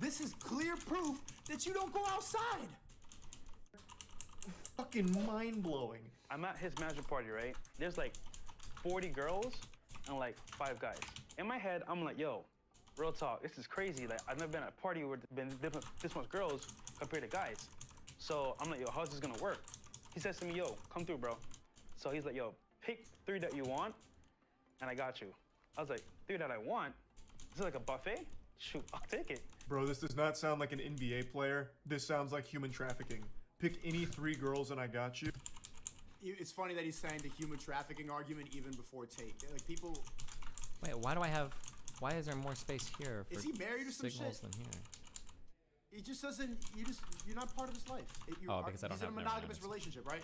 This is clear proof that you don't go outside. Fucking mind-blowing. I'm at his management party, right? There's like 40 girls and like 5 guys. In my head, I'm like, yo, real talk, this is crazy. Like, I've never been at a party where there's been this much girls compared to guys. So I'm like, yo, how's this gonna work? He says to me, yo, come through, bro. So he's like, yo, pick 3 that you want, and I got you. I was like, 3 that I want? Is it like a buffet? Shoot, I'll take it. Bro, this does not sound like an NBA player. This sounds like human trafficking. Pick any 3 girls and I got you. It's funny that he's saying the human trafficking argument even before Tate. Like, people... Wait, why is there more space here for is he married or some signals shit? Than here? He just doesn't, you're not part of his life. Because I don't have a monogamous relationship, right?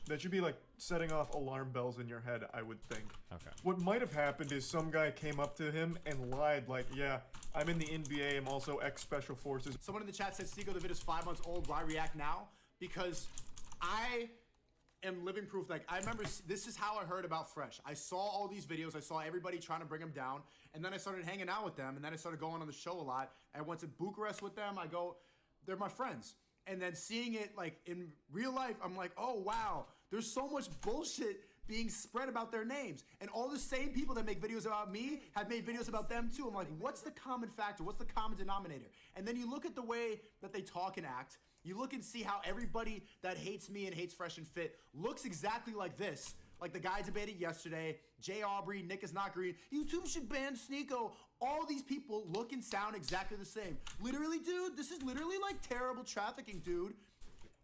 That should be like setting off alarm bells in your head, I would think. Okay. What might have happened is some guy came up to him and lied like, yeah, I'm in the NBA, I'm also ex-Special Forces. Someone in the chat said, Seago, the vid is 5 months old, why react now? Because I am living proof. Like, I remember, this is how I heard about Fresh. I saw all these videos. I saw everybody trying to bring them down. And then I started hanging out with them. And then I started going on the show a lot. I went to Bucharest with them. They're my friends. And then seeing it, like, in real life, I'm like, oh, wow. There's so much bullshit being spread about their names. And all the same people that make videos about me have made videos about them too. I'm like, what's the common factor? What's the common denominator? And then you look at the way that they talk and act. You look and see how everybody that hates me and hates Fresh and Fit looks exactly like this. Like the guy debated yesterday, Jay Aubrey, Nick is not green. YouTube should ban Sneeko. All these people look and sound exactly the same. Literally, dude, this is literally like terrible trafficking, dude.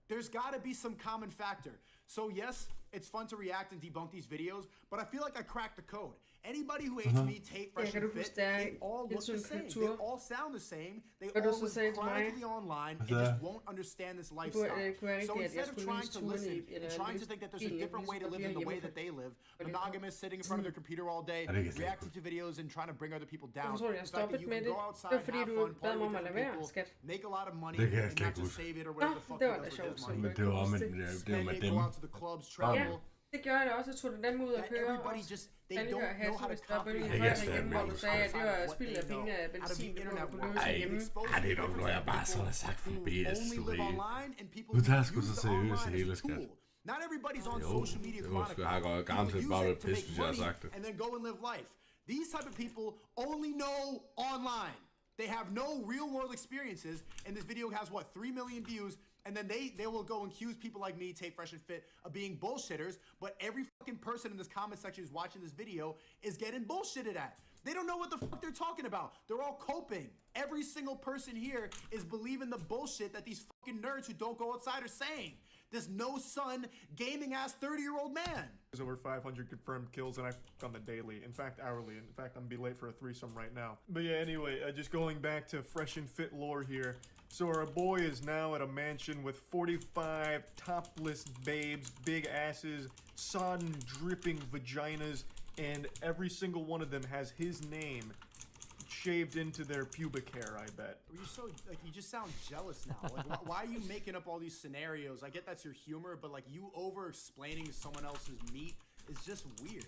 There's gotta be some common factor. So yes, it's fun to react and debunk these videos, but I feel like I cracked the code. Anybody who hates me, Tate, Fresh and Fit, they all look the same. They all sound the same. They all live chronically online and just won't understand this lifestyle. So instead of trying to listen and trying to think that there's a different way to live than the way that they live, monogamous, sitting in front of their computer all day, reacting to videos and trying to bring other people down. The fact that you can go outside, have fun, party with different people, make a lot of money, and not just save it or whatever the fuck he does with his money. Spend it, go out to the clubs, travel. Det gør jeg også. Jeg tog det dem ud og køre. Og Danica og Hasse, hvis der var en hjemme, hvor du sagde, at det var spild af penge af benzin, det var kunne løse hjemme. Ej, det er nok noget, jeg bare sådan har sagt for BS, du ved. Nu tager jeg sgu så seriøst det hele, skat. Not everybody's on social media chronically. Jeg har garanteret bare været pisse, hvis jeg har sagt det. And then go and live life. These type of people only know online. They have no real world experiences, and this video has what, 3 million views, and then they will go and accuse people like me, Tate, Fresh and Fit, of being bullshitters, but every fucking person in this comment section who's watching this video is getting bullshitted at. They don't know what the fuck they're talking about. They're all coping. Every single person here is believing the bullshit that these fucking nerds who don't go outside are saying. This no-son, gaming-ass 30-year-old man. There's over 500 confirmed kills, and I f*** on the daily. In fact, hourly. In fact, I'm gonna be late for a threesome right now. But yeah, anyway, just going back to Fresh and Fit lore here. So our boy is now at a mansion with 45 topless babes, big asses, sodden, dripping vaginas, and every single one of them has his name shaved into their pubic hair, I bet. You're so, like, you just sound jealous now. Like, why are you making up all these scenarios? I get that's your humor, but like you over-explaining someone else's meat is just weird.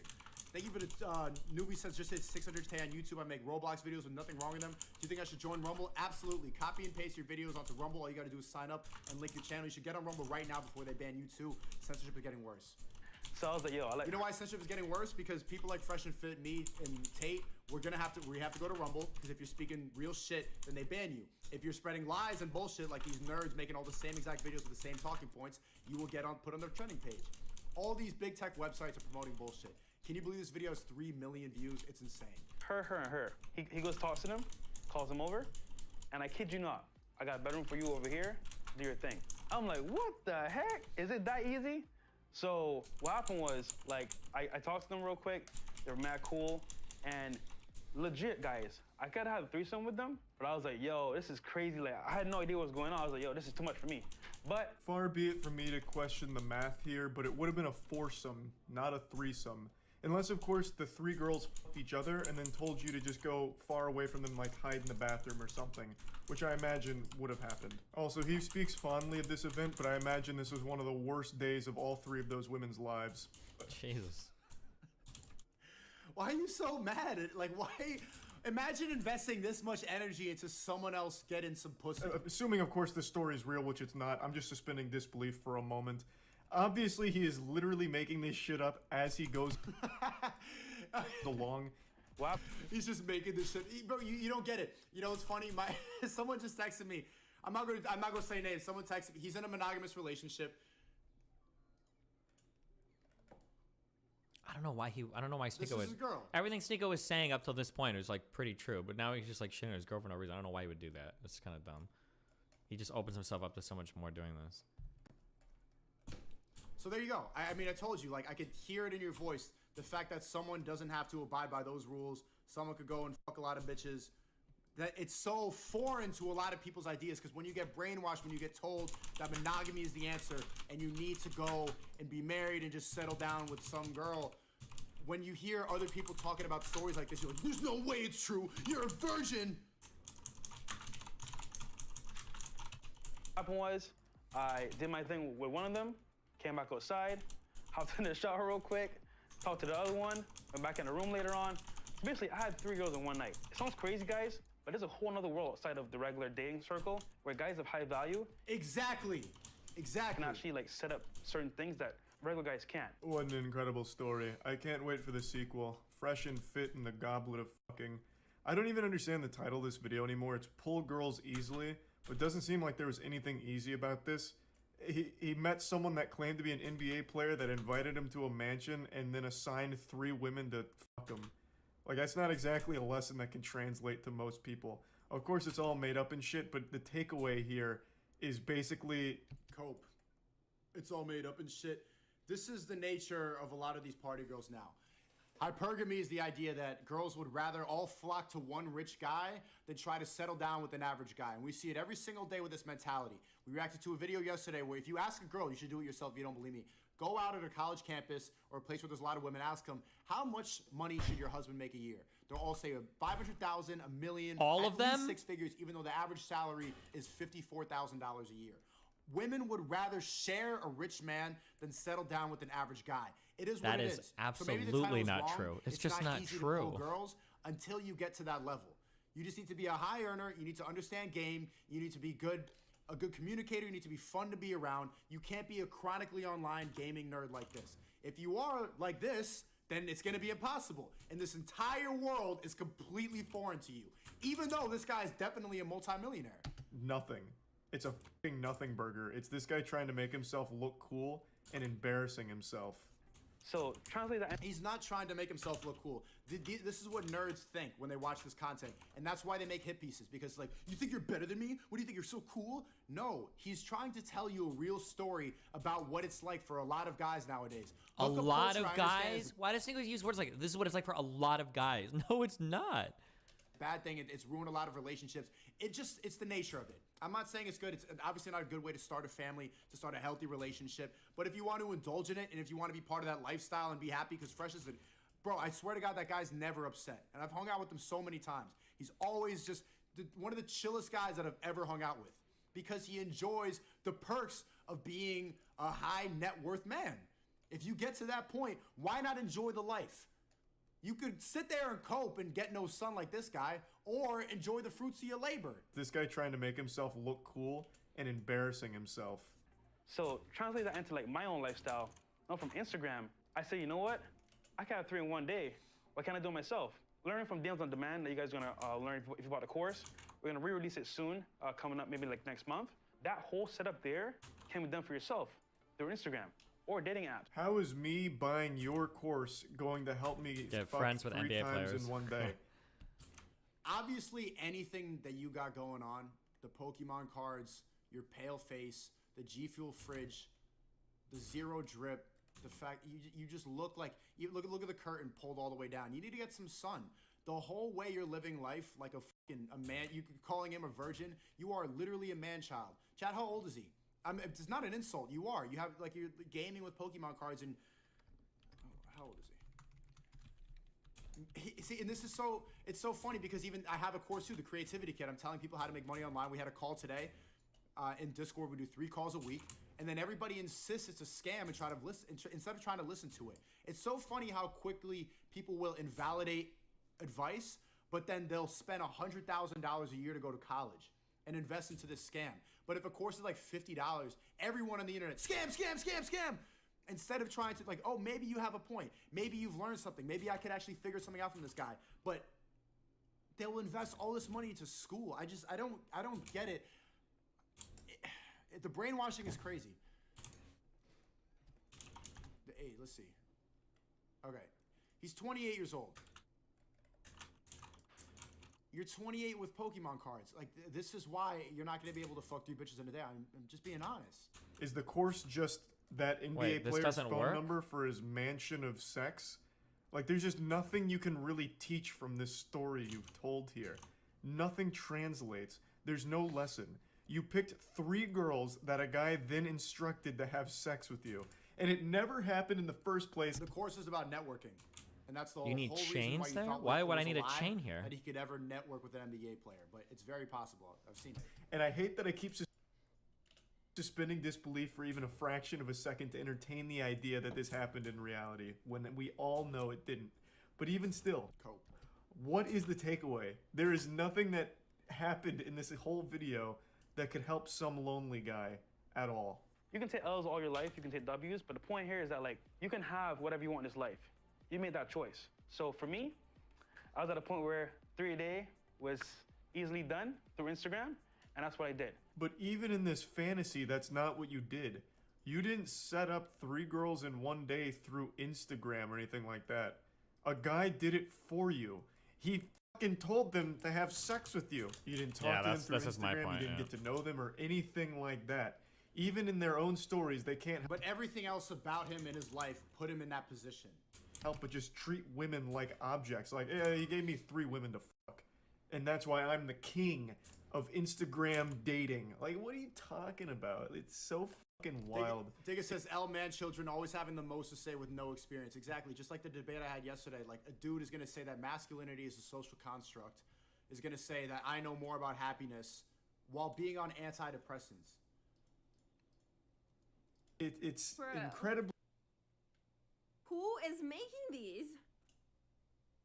Thank you for the newbie says just hit 600K on YouTube. I make Roblox videos with nothing wrong with them. Do you think I should join Rumble? Absolutely. Copy and paste your videos onto Rumble. All you gotta do is sign up and link your channel. You should get on Rumble right now before they ban you too. Censorship is getting worse. So I was like, yo, you know why censorship is getting worse? Because people like Fresh and Fit, me and Tate, we have to go to Rumble, because if you're speaking real shit, then they ban you. If you're spreading lies and bullshit like these nerds making all the same exact videos with the same talking points, you will get put on their trending page. All these big tech websites are promoting bullshit. Can you believe this video has 3 million views? It's insane. Her. He goes talks to them, calls them over, and I kid you not, I got a bedroom for you over here, do your thing. I'm like, what the heck? Is it that easy? So what happened was, like, I talked to them real quick. They were mad cool, and legit, guys, I could have a threesome with them, but I was like, yo, this is crazy. Like, I had no idea what was going on. I was like, yo, this is too much for me. But far be it from me to question the math here, but it would have been a foursome, not a threesome. Unless, of course, the 3 girls f***ed each other and then told you to just go far away from them, like hide in the bathroom or something, which I imagine would have happened. Also, he speaks fondly of this event, but I imagine this was one of the worst days of all 3 of those women's lives. Jesus. Why are you so mad? Like, why? Imagine investing this much energy into someone else getting some pussy. Assuming, of course, this story is real, which it's not, I'm just suspending disbelief for a moment. Obviously, he is literally making this shit up as he goes along. Wow. He's just making this shit. Bro, you don't get it. You know what's funny? Someone just texted me. I'm not gonna say names. Someone texted me. He's in a monogamous relationship. I don't know why Sneeko This is his girl. Everything Sneeko was saying up till this point is like pretty true, but now he's just like shitting on his girl for no reason. I don't know why he would do that. It's kind of dumb. He just opens himself up to so much more doing this. So there you go. I mean, I told you, like, I could hear it in your voice. The fact that someone doesn't have to abide by those rules. Someone could go and fuck a lot of bitches. That it's so foreign to a lot of people's ideas, because when you get brainwashed, when you get told that monogamy is the answer and you need to go and be married and just settle down with some girl, when you hear other people talking about stories like this, you're like, there's no way it's true. You're a virgin. What happened was, I did my thing with one of them, came back outside, hopped in the shower real quick, talked to the other one, went back in the room later on. So basically, I had 3 girls in one night. It sounds crazy, guys, but there's a whole other world outside of the regular dating circle where guys of high value Exactly. can actually like set up certain things that regular guys can't. What an incredible story. I can't wait for the sequel. Fresh and fit in the goblet of fucking. I don't even understand the title of this video anymore. It's Pull Girls Easily, but it doesn't seem like there was anything easy about this. He met someone that claimed to be an NBA player that invited him to a mansion and then assigned 3 women to fuck him. Like, that's not exactly a lesson that can translate to most people. Of course, it's all made up and shit, but the takeaway here is basically... Cope. It's all made up and shit. This is the nature of a lot of these party girls now. Hypergamy is the idea that girls would rather all flock to one rich guy than try to settle down with an average guy. And we see it every single day with this mentality. We reacted to a video yesterday where if you ask a girl, you should do it yourself if you don't believe me, go out at a college campus or a place where there's a lot of women, ask them, how much money should your husband make a year? They'll all say $500,000, $1 million, all of them? 6 figures, even though the average salary is $54,000 a year. Women would rather share a rich man than settle down with an average guy. It is what it is. That is absolutely not true. It's just not easy true. To pull girls until you get to that level. You just need to be a high earner. You need to understand game. You need to be a good communicator. You need to be fun to be around. You can't be a chronically online gaming nerd like this. If you are like this, then it's going to be impossible. And this entire world is completely foreign to you, even though this guy is definitely a multimillionaire. Nothing. It's a fucking nothing burger. It's this guy trying to make himself look cool and embarrassing himself. So translate that. He's not trying to make himself look cool. This is what nerds think when they watch this content. And that's why they make hit pieces. Because like, you think you're better than me? What do you think, you're so cool? No, he's trying to tell you a real story about what it's like for a lot of guys nowadays. A lot of guys? Why does Singles use words like, this is what it's like for a lot of guys? No, it's not. Bad thing, it's ruined a lot of relationships. It's the nature of it. I'm not saying it's good. It's obviously not a good way to start a family, to start a healthy relationship. But if you want to indulge in it, and if you want to be part of that lifestyle and be happy, because Fresh is bro, I swear to God, that guy's never upset. And I've hung out with him so many times. He's always just one of the chillest guys that I've ever hung out with, because he enjoys the perks of being a high net worth man. If you get to that point, why not enjoy the life? You could sit there and cope and get no sun like this guy, or enjoy the fruits of your labor. This guy trying to make himself look cool and embarrassing himself. So translate that into like my own lifestyle. No, from Instagram, I say, you know what? I can have 3 in one day. Why can't I do it myself? Learning from Deals on Demand that you guys are gonna learn if you bought the course. We're gonna re-release it soon, coming up maybe like next month. That whole setup there can be done for yourself through Instagram or dating apps. How is me buying your course going to help me get fuck friends with 3 NBA times players in one day? Obviously, anything that you got going on, the Pokemon cards, your pale face, the G Fuel fridge, the zero drip, the fact you just look like look at the curtain pulled all the way down. You need to get some sun. The whole way you're living life like a man, you calling him a virgin, you are literally a man child. Chad, how old is he? It's not an insult. You are. You have like you're gaming with Pokemon cards and how old is he? See, and this is it's so funny because even I have a course too, the Creativity Kit. I'm telling people how to make money online. We had a call today in Discord. We do 3 calls a week, and then everybody insists it's a scam and try to listen instead of trying to listen to it. It's so funny how quickly people will invalidate advice, but then they'll spend $100,000 a year to go to college and invest into this scam. But if a course is like $50, everyone on the internet, scam, scam, scam, scam. Instead of trying to like, oh, maybe you have a point. Maybe you've learned something. Maybe I could actually figure something out from this guy. But they will invest all this money into school. I don't get it. The brainwashing is crazy. Hey, let's see. Okay. He's 28 years old. You're 28 with Pokemon cards. Like, this is why you're not going to be able to fuck 3 bitches in a day. I'm just being honest. Is the course just that NBA player's phone number for his mansion of sex? Like, there's just nothing you can really teach from this story you've told here. Nothing translates. There's no lesson. You picked 3 girls that a guy then instructed to have sex with you. And it never happened in the first place. The course is about networking. And that's the you need whole chains reason there? Why would I need a chain here? That he could ever network with an NBA player. But it's very possible. I've seen it. And I hate that it keeps suspending disbelief for even a fraction of a second to entertain the idea that this happened in reality when we all know it didn't. But even still, what is the takeaway? There is nothing that happened in this whole video that could help some lonely guy at all. You can take L's all your life, you can take W's, but the point here is that, like, you can have whatever you want in this life. You made that choice. So for me, I was at a point where 3 a day was easily done through Instagram, and that's what I did. But even in this fantasy, that's not what you did. You didn't set up 3 girls in one day through Instagram or anything like that. A guy did it for you. He fucking told them to have sex with you. You didn't talk to them through Instagram, my point, you didn't get to know them or anything like that. Even in their own stories, they can't But everything else about him in his life put him in that position. help but just treat women like objects. Like, yeah, he gave me 3 women to fuck. And that's why I'm the king of Instagram dating. Like, what are you talking about? It's so fucking wild. Digga says, L man children always having the most to say with no experience. Exactly, just like the debate I had yesterday. Like, a dude is gonna say that masculinity is a social construct, is gonna say that I know more about happiness while being on antidepressants. It's Bro. incredible. Who is making these?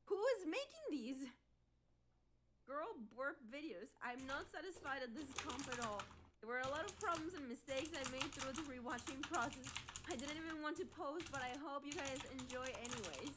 Who is making these? Girl burp videos. I'm not satisfied at this comp at all. There were a lot of problems and mistakes I made through the rewatching process. I didn't even want to post, but I hope you guys enjoy anyways.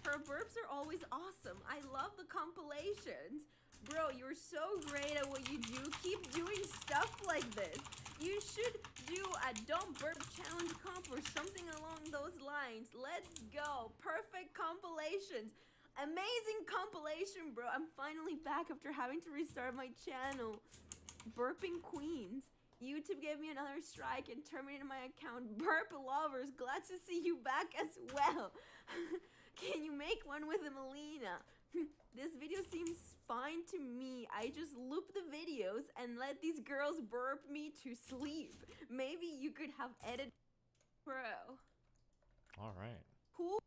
Her burps are always awesome. I love the compilations. Bro, you're so great at what you do. Keep doing stuff like this. You should do a don't burp challenge comp or something along those lines. Let's go. Perfect compilations. Amazing compilation, bro. I'm finally back after having to restart my channel. Burping Queens. YouTube gave me another strike and terminated my account. Burp lovers, glad to see you back as well. Can you make one with Melina? This video seems fine to me. I just loop the videos and let these girls burp me to sleep. Maybe you could have edited, bro. All right. Cool.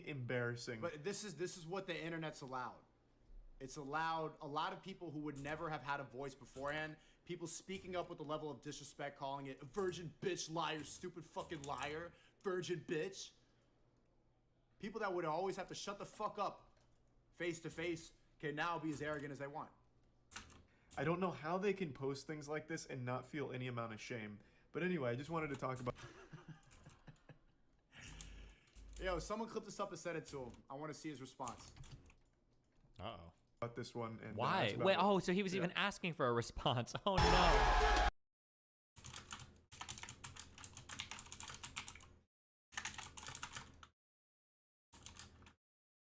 Embarrassing. But this is what the internet's allowed. It's allowed a lot of people who would never have had a voice beforehand. People speaking up with a level of disrespect, calling it a virgin bitch, liar, stupid fucking liar, virgin bitch. People that would always have to shut the fuck up face to face can now be as arrogant as they want. I don't know how they can post things like this and not feel any amount of shame. But anyway, I just wanted to talk about... Yo, someone clip this up and send it to him. I want to see his response. Uh-oh. About this one. And why? Wait, oh, so he was even asking for a response. Oh, no.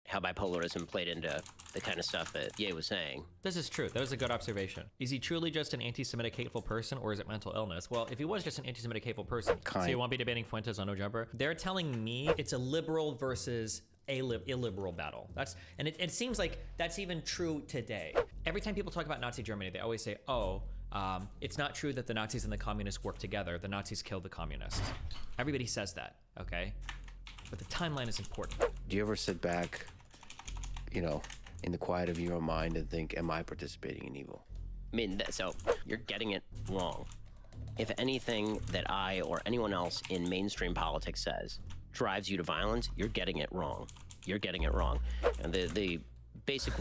How bipolarism played into the kind of stuff that Ye was saying. This is true. That was a good observation. Is he truly just an anti-Semitic hateful person, or is it mental illness? Well, if he was just an anti-Semitic hateful person, so you won't be debating Fuentes on No Jumper. They're telling me it's a liberal versus illiberal battle. And it seems like that's even true today. Every time people talk about Nazi Germany, they always say, oh, it's not true that the Nazis and the communists worked together. The Nazis killed the communists. Everybody says that, okay? But the timeline is important. Do you ever sit back, you know, in the quiet of your own mind and think, am I participating in evil? I mean, so you're getting it wrong. If anything that I or anyone else in mainstream politics says drives you to violence, you're getting it wrong. You're getting it wrong. And the basic...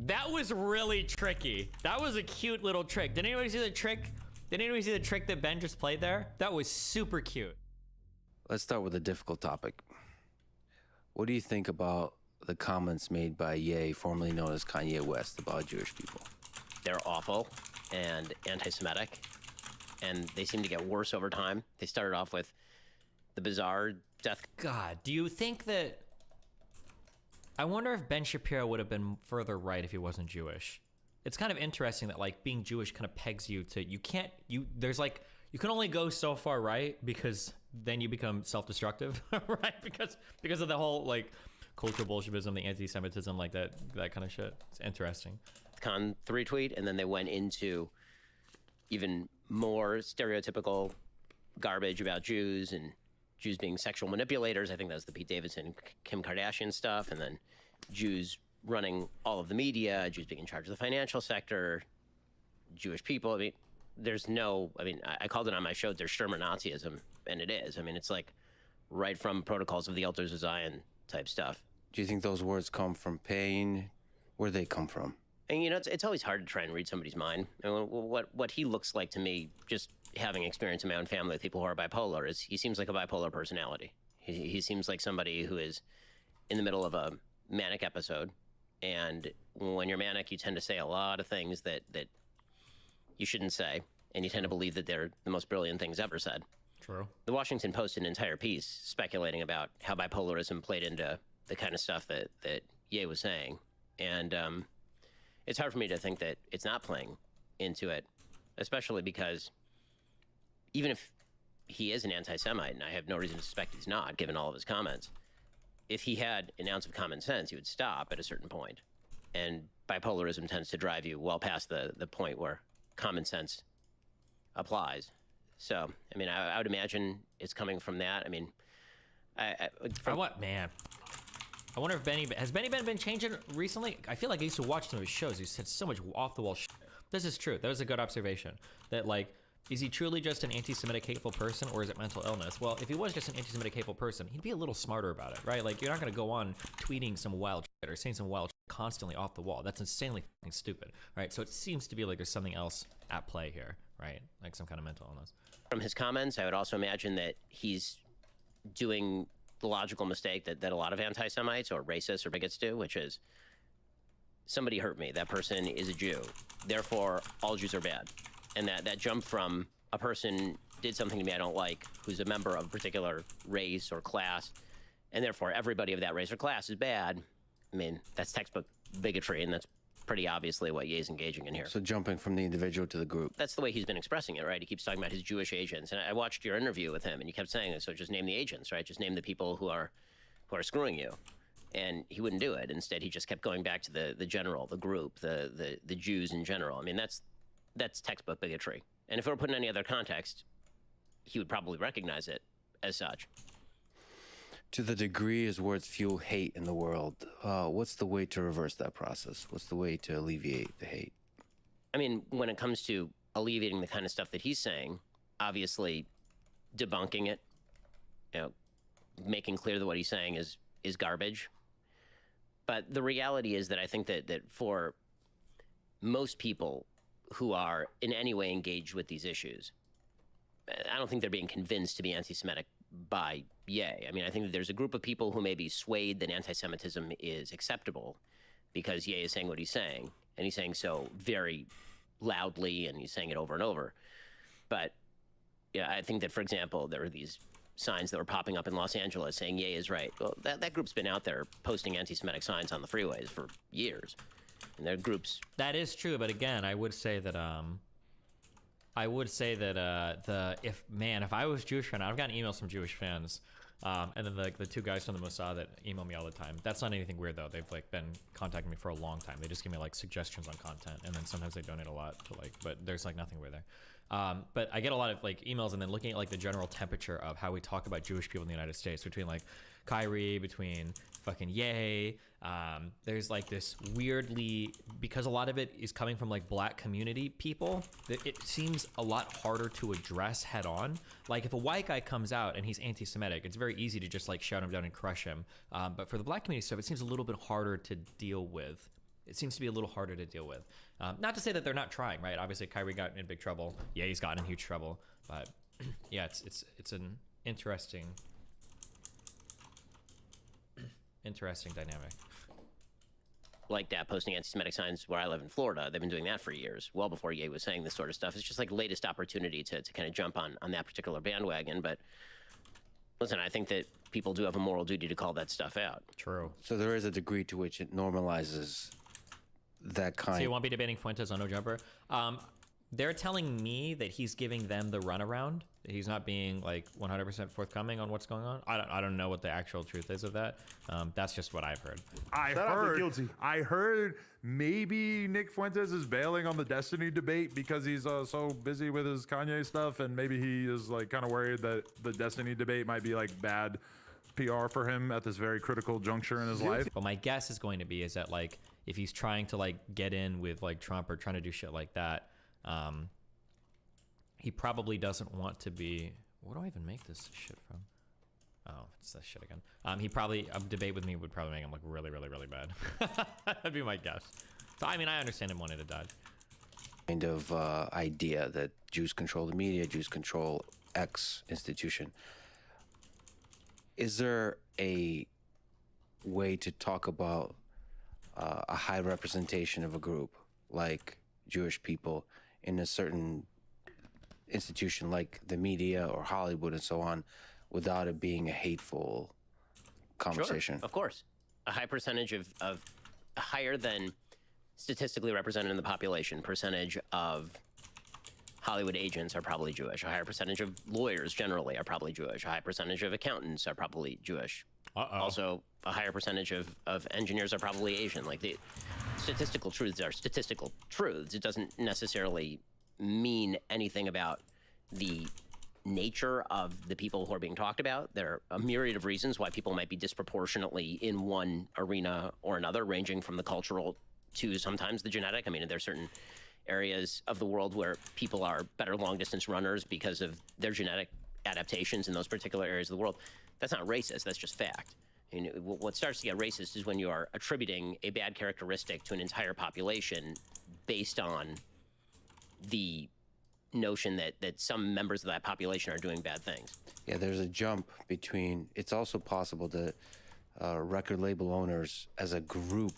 That was really tricky. That was a cute little trick. Did anybody see the trick? Did anybody see the trick that Ben just played there? That was super cute. Let's start with a difficult topic. What do you think about the comments made by Ye, formerly known as Kanye West, about Jewish people? They're awful and anti-Semitic, and they seem to get worse over time. They started off with the bizarre death... God, do you think that... I wonder if Ben Shapiro would have been further right if he wasn't Jewish. It's kind of interesting that, like, being Jewish kind of pegs you to... You can't... There's, like... You can only go so far right because then you become self-destructive, right? Because of the whole, like, cultural Bolshevism, the anti-Semitism, like that kind of shit. It's interesting. Con 3 tweet, and then they went into even more stereotypical garbage about Jews and Jews being sexual manipulators. I think that was the Pete Davidson, Kim Kardashian stuff, and then Jews running all of the media, Jews being in charge of the financial sector, Jewish people. I mean, there's no, I mean, I called it on my show, there's Sherman Nazism, and it is. I mean, it's like right from Protocols of the Elders of Zion type stuff. Do you think those words come from pain? Where do they come from? And you know, it's always hard to try and read somebody's mind. I mean, what he looks like to me, just having experience in my own family with people who are bipolar, is he seems like a bipolar personality. He seems like somebody who is in the middle of a manic episode, and when you're manic, you tend to say a lot of things that you shouldn't say, and you tend to believe that they're the most brilliant things ever said. True. The Washington Post did an entire piece speculating about how bipolarism played into the kind of stuff that Ye was saying, and it's hard for me to think that it's not playing into it, especially because even if he is an anti-Semite, and I have no reason to suspect he's not, given all of his comments, if he had an ounce of common sense, he would stop at a certain point. And bipolarism tends to drive you well past the point where common sense applies. So, I mean, I would imagine it's coming from that. I mean, what, man? I wonder if has Benny been changing recently? I feel like I used to watch some of his shows. He said so much off-the-wall shit. This is true. That was a good observation. That, like, is he truly just an anti-Semitic hateful person, or is it mental illness? Well, if he was just an anti-Semitic hateful person, he'd be a little smarter about it, right? Like, you're not going to go on tweeting some wild shit or saying some wild shit constantly off the wall. That's insanely fucking stupid, right? So it seems to be like there's something else at play here, right? Like some kind of mental illness. From his comments, I would also imagine that he's doing the logical mistake that a lot of anti-Semites or racists or bigots do, which is, somebody hurt me, that person is a Jew, therefore all Jews are bad. And that jump from a person did something to me I don't like, who's a member of a particular race or class, and therefore everybody of that race or class is bad. I mean, that's textbook bigotry, and that's pretty obviously what Ye's engaging in here. So jumping from the individual to the group. That's the way he's been expressing it, right? He keeps talking about his Jewish agents, and I watched your interview with him, and you kept saying this, so just name the agents, right? Just name the people who are screwing you. And he wouldn't do it. Instead, he just kept going back to the general, the group, the Jews in general. I mean, that's textbook bigotry. And if it were put in any other context, he would probably recognize it as such. To the degree his words fuel hate in the world, what's the way to reverse that process? What's the way to alleviate the hate? I mean, when it comes to alleviating the kind of stuff that he's saying, obviously debunking it, you know, making clear that what he's saying is garbage. But the reality is that I think that for most people who are in any way engaged with these issues, I don't think they're being convinced to be anti-Semitic by Ye. I mean, I think that there's a group of people who may be swayed that anti-Semitism is acceptable because Ye is saying what he's saying, and he's saying so very loudly, and he's saying it over and over. But yeah, I think that, for example, there are these signs that were popping up in Los Angeles saying Ye is right. Well, that group's been out there posting anti-Semitic signs on the freeways for years. And their groups. That is true, but again, I would say that if I was Jewish fan, I've gotten emails from Jewish fans, and then the two guys from the Mossad that email me all the time. That's not anything weird though. They've like been contacting me for a long time. They just give me like suggestions on content, and then sometimes they donate a lot to like. But there's like nothing weird there. But I get a lot of like emails, and then looking at like the general temperature of how we talk about Jewish people in the United States, between like Kyrie, between fucking Ye. There's like this weirdly, because a lot of it is coming from like black community people, that it seems a lot harder to address head on. Like if a white guy comes out and he's anti-Semitic, it's very easy to just like shout him down and crush him. But for the black community stuff, it seems a little bit harder to deal with. It seems to be a little harder to deal with. Not to say that they're not trying, right? Obviously Kyrie got in big trouble. Yeah, he's gotten in huge trouble. But yeah, it's an interesting dynamic. Like that, posting anti-Semitic signs where I live in Florida. They've been doing that for years, well before Ye was saying this sort of stuff. It's just like latest opportunity to kind of jump on that particular bandwagon. But listen, I think that people do have a moral duty to call that stuff out. True. So there is a degree to which it normalizes that kind. So you won't be debating Fuentes on No Jumper? They're telling me that he's giving them the runaround. He's not being like 100% forthcoming on what's going on. I don't know what the actual truth is of that. That's just what I've heard. I heard maybe Nick Fuentes is bailing on the Destiny debate because he's so busy with his Kanye stuff, and maybe he is like kind of worried that the Destiny debate might be like bad PR for him at this very critical juncture in his life. But my guess is going to be is that like if he's trying to like get in with like Trump or trying to do shit like that, He probably doesn't want to be. Where do I even make this shit from? Oh, it's that shit again. He probably a debate with me would probably make him look really, really, really bad. That'd be my guess. So I mean, I understand him wanting to dodge. Kind of idea that Jews control the media, Jews control X institution. Is there a way to talk about a high representation of a group like Jewish people in a certain institution like the media or Hollywood and so on without it being a hateful conversation? Sure, of course. A high percentage of higher than statistically represented in the population percentage of Hollywood agents are probably Jewish. A higher percentage of lawyers generally are probably Jewish. A high percentage of accountants are probably Jewish. Also, a higher percentage of engineers are probably Asian. Like, the statistical truths are statistical truths. It doesn't necessarily mean anything about the nature of the people who are being talked about. There are a myriad of reasons why people might be disproportionately in one arena or another, ranging from the cultural to sometimes the genetic. I mean, there are certain areas of the world where people are better long-distance runners because of their genetic adaptations in those particular areas of the world. That's not racist, that's just fact. You know, what starts to get racist is when you are attributing a bad characteristic to an entire population based on the notion that some members of that population are doing bad things. Yeah, there's a jump between, it's also possible that record label owners as a group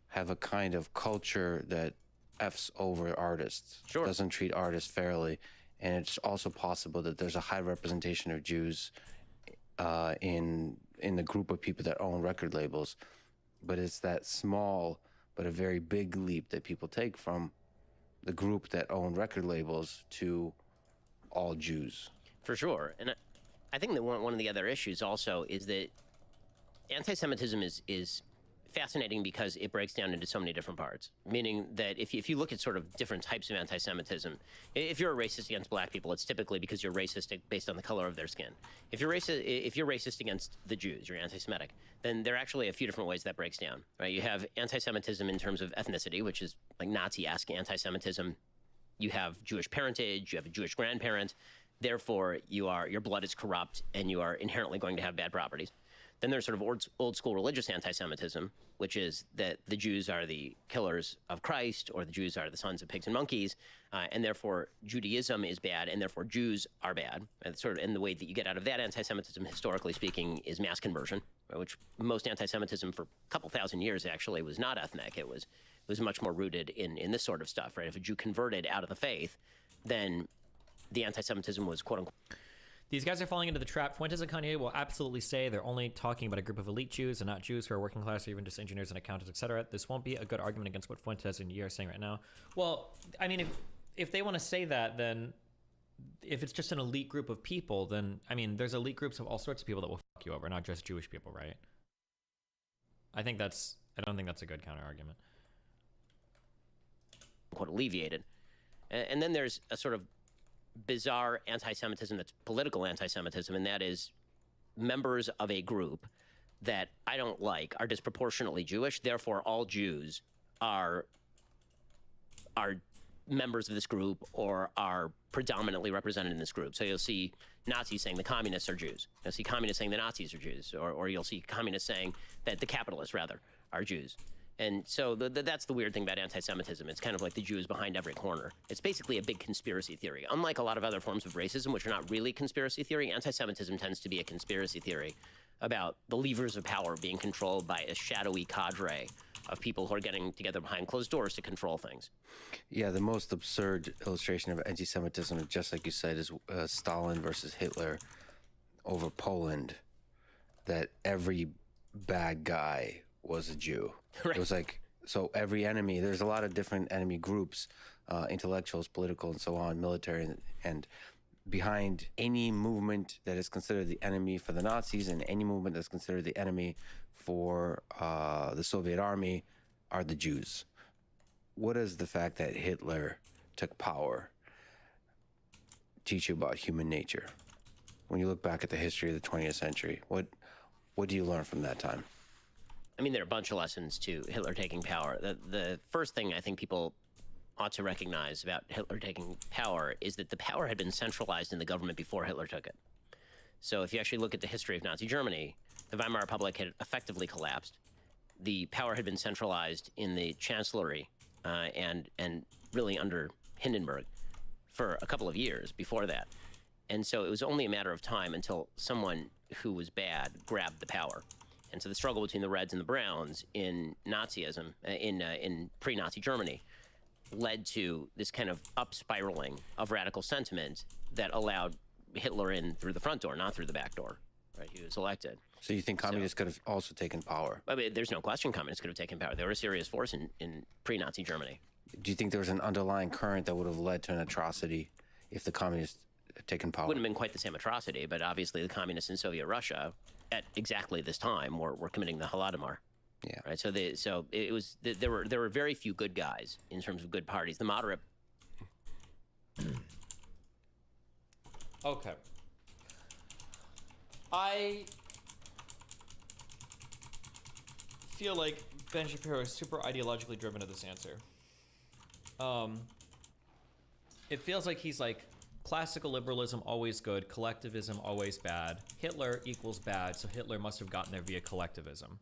have a kind of culture that F's over artists, doesn't treat artists fairly. And it's also possible that there's a high representation of Jews in the group of people that own record labels. But it's that small but a very big leap that people take from the group that own record labels to all Jews. For sure. And I think that one of the other issues also is that anti-Semitism is fascinating because it breaks down into so many different parts. Meaning that if you look at sort of different types of anti-Semitism, if you're a racist against black people, it's typically because you're racist based on the color of their skin. If you're racist against the Jews, you're anti-Semitic, then there are actually a few different ways that breaks down. Right? You have anti-Semitism in terms of ethnicity, which is like Nazi-esque anti-Semitism. You have Jewish parentage, you have a Jewish grandparent, therefore your blood is corrupt and you are inherently going to have bad properties. Then there's sort of old school religious anti-Semitism, which is that the Jews are the killers of Christ, or the Jews are the sons of pigs and monkeys, and therefore Judaism is bad, and therefore Jews are bad. And the way that you get out of that anti-Semitism, historically speaking, is mass conversion, which most anti-Semitism for a couple thousand years actually was not ethnic. It was much more rooted in this sort of stuff, right? If a Jew converted out of the faith, then the anti-Semitism was quote unquote. These guys are falling into the trap. Fuentes and Kanye will absolutely say they're only talking about a group of elite Jews and not Jews who are working class or even just engineers and accountants, etc. This won't be a good argument against what Fuentes and Ye are saying right now. Well, I mean, if they want to say that, then if it's just an elite group of people, then, I mean, there's elite groups of all sorts of people that will fuck you over, not just Jewish people, right? I don't think that's a good counter argument. Quote, alleviated. And then there's a sort of bizarre anti-Semitism that's political anti-Semitism, and that is members of a group that I don't like are disproportionately Jewish, therefore all Jews are members of this group or are predominantly represented in this group. So you'll see Nazis saying the communists are Jews. You'll see communists saying the Nazis are Jews, or you'll see communists saying that the capitalists, rather, are Jews. And so that's the weird thing about anti-Semitism. It's kind of like the Jews behind every corner. It's basically a big conspiracy theory. Unlike a lot of other forms of racism, which are not really conspiracy theory, anti-Semitism tends to be a conspiracy theory about the levers of power being controlled by a shadowy cadre of people who are getting together behind closed doors to control things. Yeah, the most absurd illustration of anti-Semitism, just like you said, is Stalin versus Hitler over Poland, that every bad guy was a Jew. Right. It was like, so every enemy, there's a lot of different enemy groups, intellectuals, political, and so on, military, and behind any movement that is considered the enemy for the Nazis and any movement that's considered the enemy for the Soviet army are the Jews. What does the fact that Hitler took power teach you about human nature? When you look back at the history of the 20th century, what do you learn from that time? I mean, there are a bunch of lessons to Hitler taking power. The first thing I think people ought to recognize about Hitler taking power is that the power had been centralized in the government before Hitler took it. So if you actually look at the history of Nazi Germany, the Weimar Republic had effectively collapsed. The power had been centralized in the chancellery and really under Hindenburg for a couple of years before that. And so it was only a matter of time until someone who was bad grabbed the power. And so the struggle between the Reds and the Browns in Nazism, in pre-Nazi Germany, led to this kind of up-spiraling of radical sentiment that allowed Hitler in through the front door, not through the back door. Right? He was elected. So you think communists could have also taken power? I mean, there's no question communists could have taken power. They were a serious force in pre-Nazi Germany. Do you think there was an underlying current that would have led to an atrocity if the communists had taken power? Wouldn't have been quite the same atrocity, but obviously the communists in Soviet Russia at exactly this time were committing the Holodomor. Yeah. Right. So it was there were very few good guys in terms of good parties. The moderate. Okay. I feel like Ben Shapiro is super ideologically driven to this answer. It feels like he's like classical liberalism always good, collectivism always bad. Hitler equals bad, so Hitler must have gotten there via collectivism.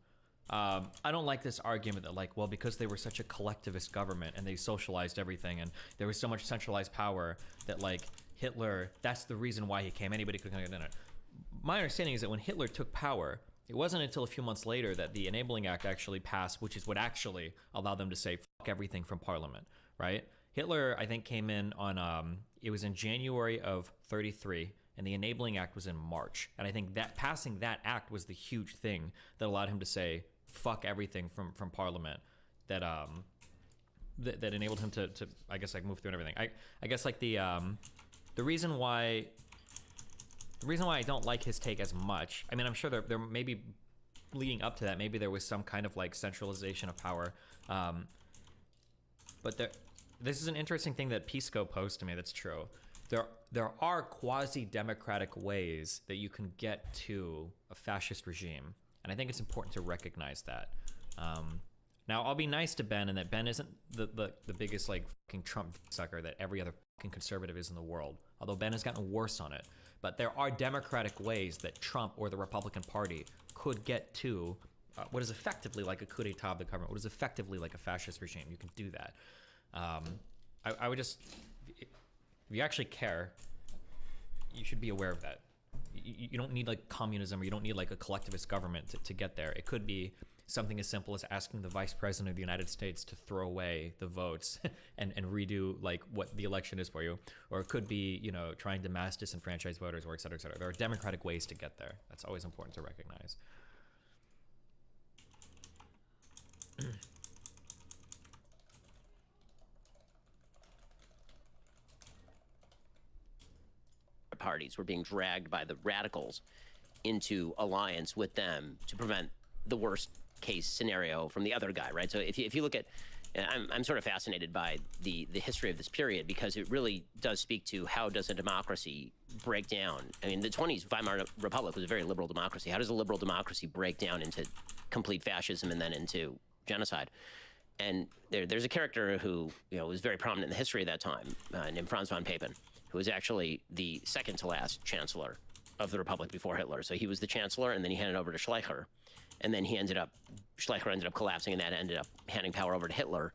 I don't like this argument that like, well, because they were such a collectivist government and they socialized everything and there was so much centralized power that like Hitler, that's the reason why he came. Anybody could have done it. My understanding is that when Hitler took power, it wasn't until a few months later that the Enabling Act actually passed, which is what actually allowed them to say fuck everything from Parliament, right? Hitler, I think, came in on, it was in January of 33, and the Enabling Act was in March. And I think that passing that act was the huge thing that allowed him to say fuck everything from Parliament, that that enabled him to I guess like move through and everything. I guess like the reason why I don't like his take as much, I mean, I'm sure there maybe leading up to that, maybe there was some kind of like centralization of power, but this is an interesting thing that Pisco posed to me that's true. There are quasi-democratic ways that you can get to a fascist regime, and I think it's important to recognize that. Now, I'll be nice to Ben in that Ben isn't the biggest like fucking Trump sucker that every other fucking conservative is in the world, although Ben has gotten worse on it. But there are democratic ways that Trump or the Republican Party could get to what is effectively like a coup d'etat of the government, what is effectively like a fascist regime. You can do that. I would just, if you actually care, you should be aware of that. You don't need like communism, or you don't need like a collectivist government to get there. It could be something as simple as asking the vice president of the United States to throw away the votes and redo like what the election is for you. Or it could be, you know, trying to mass disenfranchise voters, or et cetera, et cetera. There are democratic ways to get there. That's always important to recognize. Parties were being dragged by the radicals into alliance with them to prevent the worst case scenario from the other guy, right? So if you look at, I'm sort of fascinated by the history of this period, because it really does speak to how does a democracy break down. I mean, the 20s Weimar Republic was a very liberal democracy. How does a liberal democracy break down into complete fascism and then into genocide? And there's a character who, you know, was very prominent in the history of that time, named Franz von Papen, who was actually the second to last chancellor of the Republic before Hitler. So he was the chancellor, and then he handed over to Schleicher. And then Schleicher ended up collapsing, and that ended up handing power over to Hitler.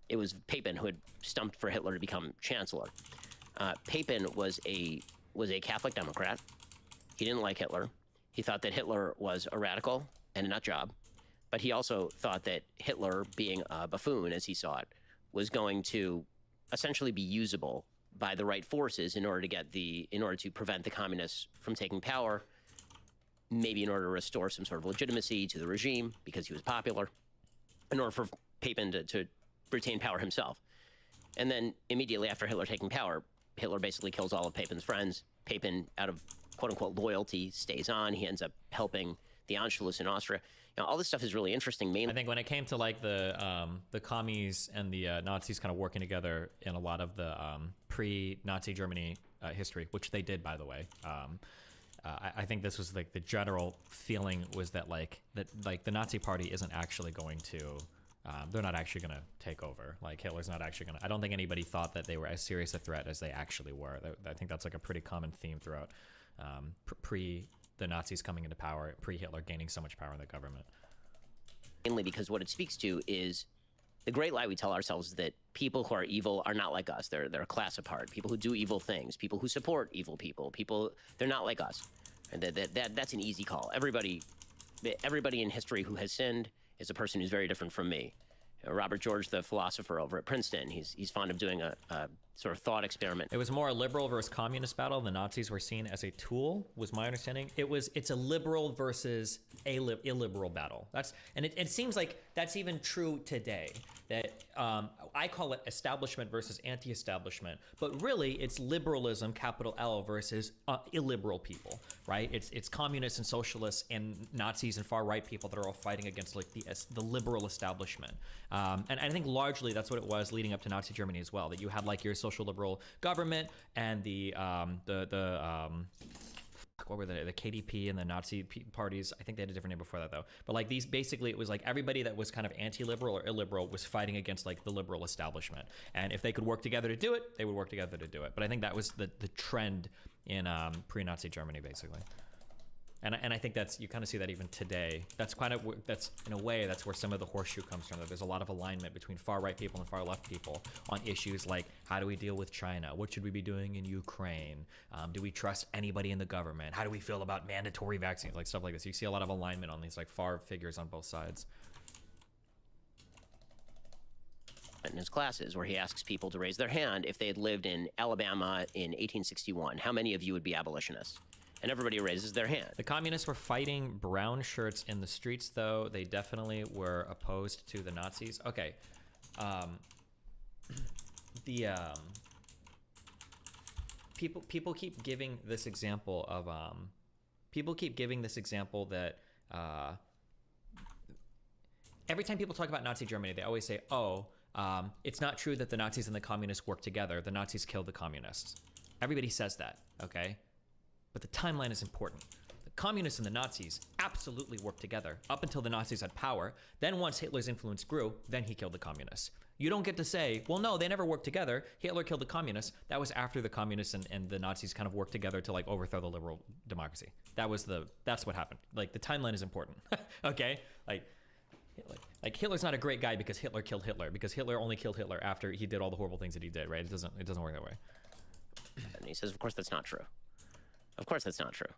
It was Papen who had stumped for Hitler to become chancellor. Papen was a Catholic Democrat. He didn't like Hitler. He thought that Hitler was a radical and a nut job. But he also thought that Hitler, being a buffoon as he saw it, was going to essentially be usable by the right forces in order to prevent the communists from taking power, maybe in order to restore some sort of legitimacy to the regime because he was popular, in order for Papen to retain power himself. And then immediately after Hitler taking power, Hitler basically kills all of Papen's friends. Papen, out of quote-unquote loyalty, stays on. He ends up helping the Anschluss in Austria. Now, all this stuff is really interesting. Mainly, I think when it came to like the commies and the Nazis kind of working together in a lot of the pre-Nazi Germany history, which they did, by the way. I think this was like the general feeling was that the Nazi Party isn't actually going to they're not actually going to take over. Like Hitler's not actually going to, I don't think anybody thought that they were as serious a threat as they actually were. I think that's like a pretty common theme throughout pre the Nazis coming into power, pre-Hitler gaining so much power in the government. Mainly because what it speaks to is the great lie we tell ourselves is that people who are evil are not like us. They're a class apart. People who do evil things, people who support evil people, they're not like us. And that's an easy call. Everybody in history who has sinned is a person who's very different from me. Robert George, the philosopher over at Princeton, he's fond of doing a sort of thought experiment. It was more a liberal versus communist battle. The Nazis were seen as a tool, was my understanding. It's a liberal versus illiberal battle. It seems like that's even true today. That I call it establishment versus anti-establishment, but really it's liberalism, capital L, versus illiberal people, right? It's communists and socialists and Nazis and far right people that are all fighting against like the liberal establishment. And I think largely that's what it was leading up to Nazi Germany as well. That you had like your social liberal government and what were the KDP and the Nazi parties. I think they had a different name before that though. But like these, basically it was like everybody that was kind of anti-liberal or illiberal was fighting against like the liberal establishment. And if they could work together to do it, they would work together to do it. But I think that was the trend in pre-Nazi Germany basically. And I think you kind of see that even today. That's in a way, that's where some of the horseshoe comes from. That there's a lot of alignment between far right people and far left people on issues like how do we deal with China? What should we be doing in Ukraine? Do we trust anybody in the government? How do we feel about mandatory vaccines? Like stuff like this. You see a lot of alignment on these like far figures on both sides. In his classes, where he asks people to raise their hand if they had lived in Alabama in 1861, how many of you would be abolitionists? And everybody raises their hand. The communists were fighting brown shirts in the streets, though. They definitely were opposed to the Nazis. Okay. People keep giving this example of that every time people talk about Nazi Germany, they always say, it's not true that the Nazis and the communists worked together. The Nazis killed the communists. Everybody says that, okay? But the timeline is important. The communists and the Nazis absolutely worked together up until the Nazis had power. Then once Hitler's influence grew, then he killed the communists. You don't get to say, well, no, they never worked together. Hitler killed the communists. That was after the communists and the Nazis kind of worked together to like overthrow the liberal democracy. That's what happened. Like the timeline is important, okay? Like Hitler's not a great guy because Hitler killed Hitler, because Hitler only killed Hitler after he did all the horrible things that he did, right? It doesn't work that way. And he says, of course, that's not true. Of course that's not true.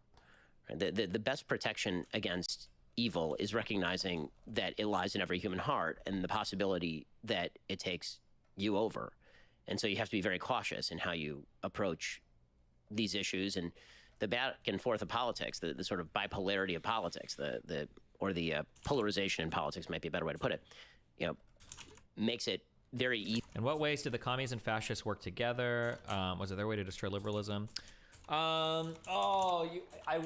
The best protection against evil is recognizing that it lies in every human heart and the possibility that it takes you over. And so you have to be very cautious in how you approach these issues. And the back and forth of politics, the sort of bipolarity of politics, the polarization in politics might be a better way to put it, makes it very easy. In what ways did the communists and fascists work together? Was it their way to destroy liberalism? I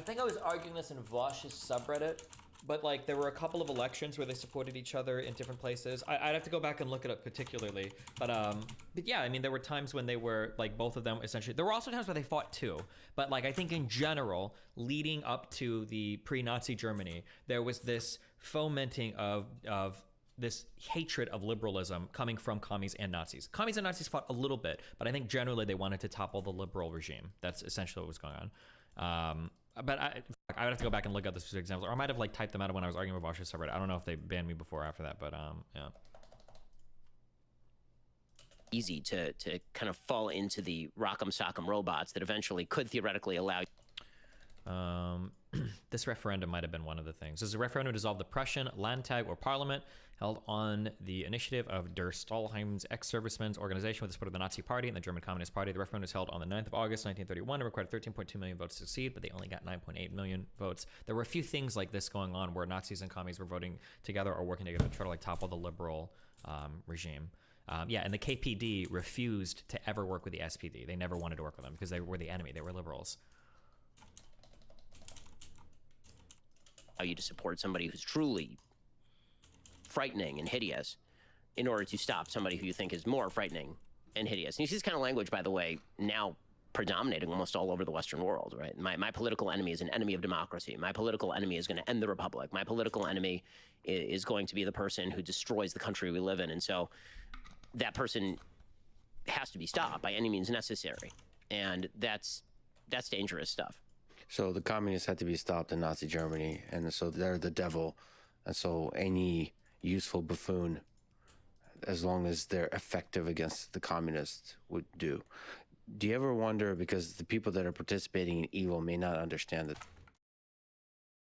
think I was arguing this in Vosh's subreddit, but like there were a couple of elections where they supported each other in different places. I'd have to go back and look it up particularly, but yeah, I mean, there were times when they were like both of them essentially. There were also times where they fought too, but like I think in general, leading up to the pre-Nazi Germany, there was this fomenting of this hatred of liberalism coming from commies and Nazis. Commies and Nazis fought a little bit, but I think generally they wanted to topple the liberal regime. That's essentially what was going on. But I would have to go back and look at the specific examples, or I might have like typed them out when I was arguing with Vosh's subreddit. I don't know if they banned me before or after that, but yeah. Easy to kind of fall into the rock'em sock'em robots that eventually could theoretically allow this referendum might have been one of the things. This is a referendum to dissolve the Prussian Landtag or Parliament, held on the initiative of Der Stahlheim's ex-servicemen's organization with the support of the Nazi Party and the German Communist Party. The referendum was held on the 9th of August, 1931, and required 13.2 million votes to succeed, but they only got 9.8 million votes. There were a few things like this going on where Nazis and commies were voting together or working together to try to like topple the liberal regime. Yeah, and the KPD refused to ever work with the SPD. They never wanted to work with them because they were the enemy. They were liberals. You to support somebody who's truly frightening and hideous in order to stop somebody who you think is more frightening and hideous. And you see this kind of language, by the way, now predominating almost all over the Western world, right? My political enemy is an enemy of democracy. My political enemy is going to end the republic. My political enemy is going to be the person who destroys the country we live in. And so that person has to be stopped by any means necessary. And that's dangerous stuff. So the communists had to be stopped in Nazi Germany, and so they're the devil. And so any useful buffoon, as long as they're effective against the communists, would do. Do you ever wonder, because the people that are participating in evil may not understand that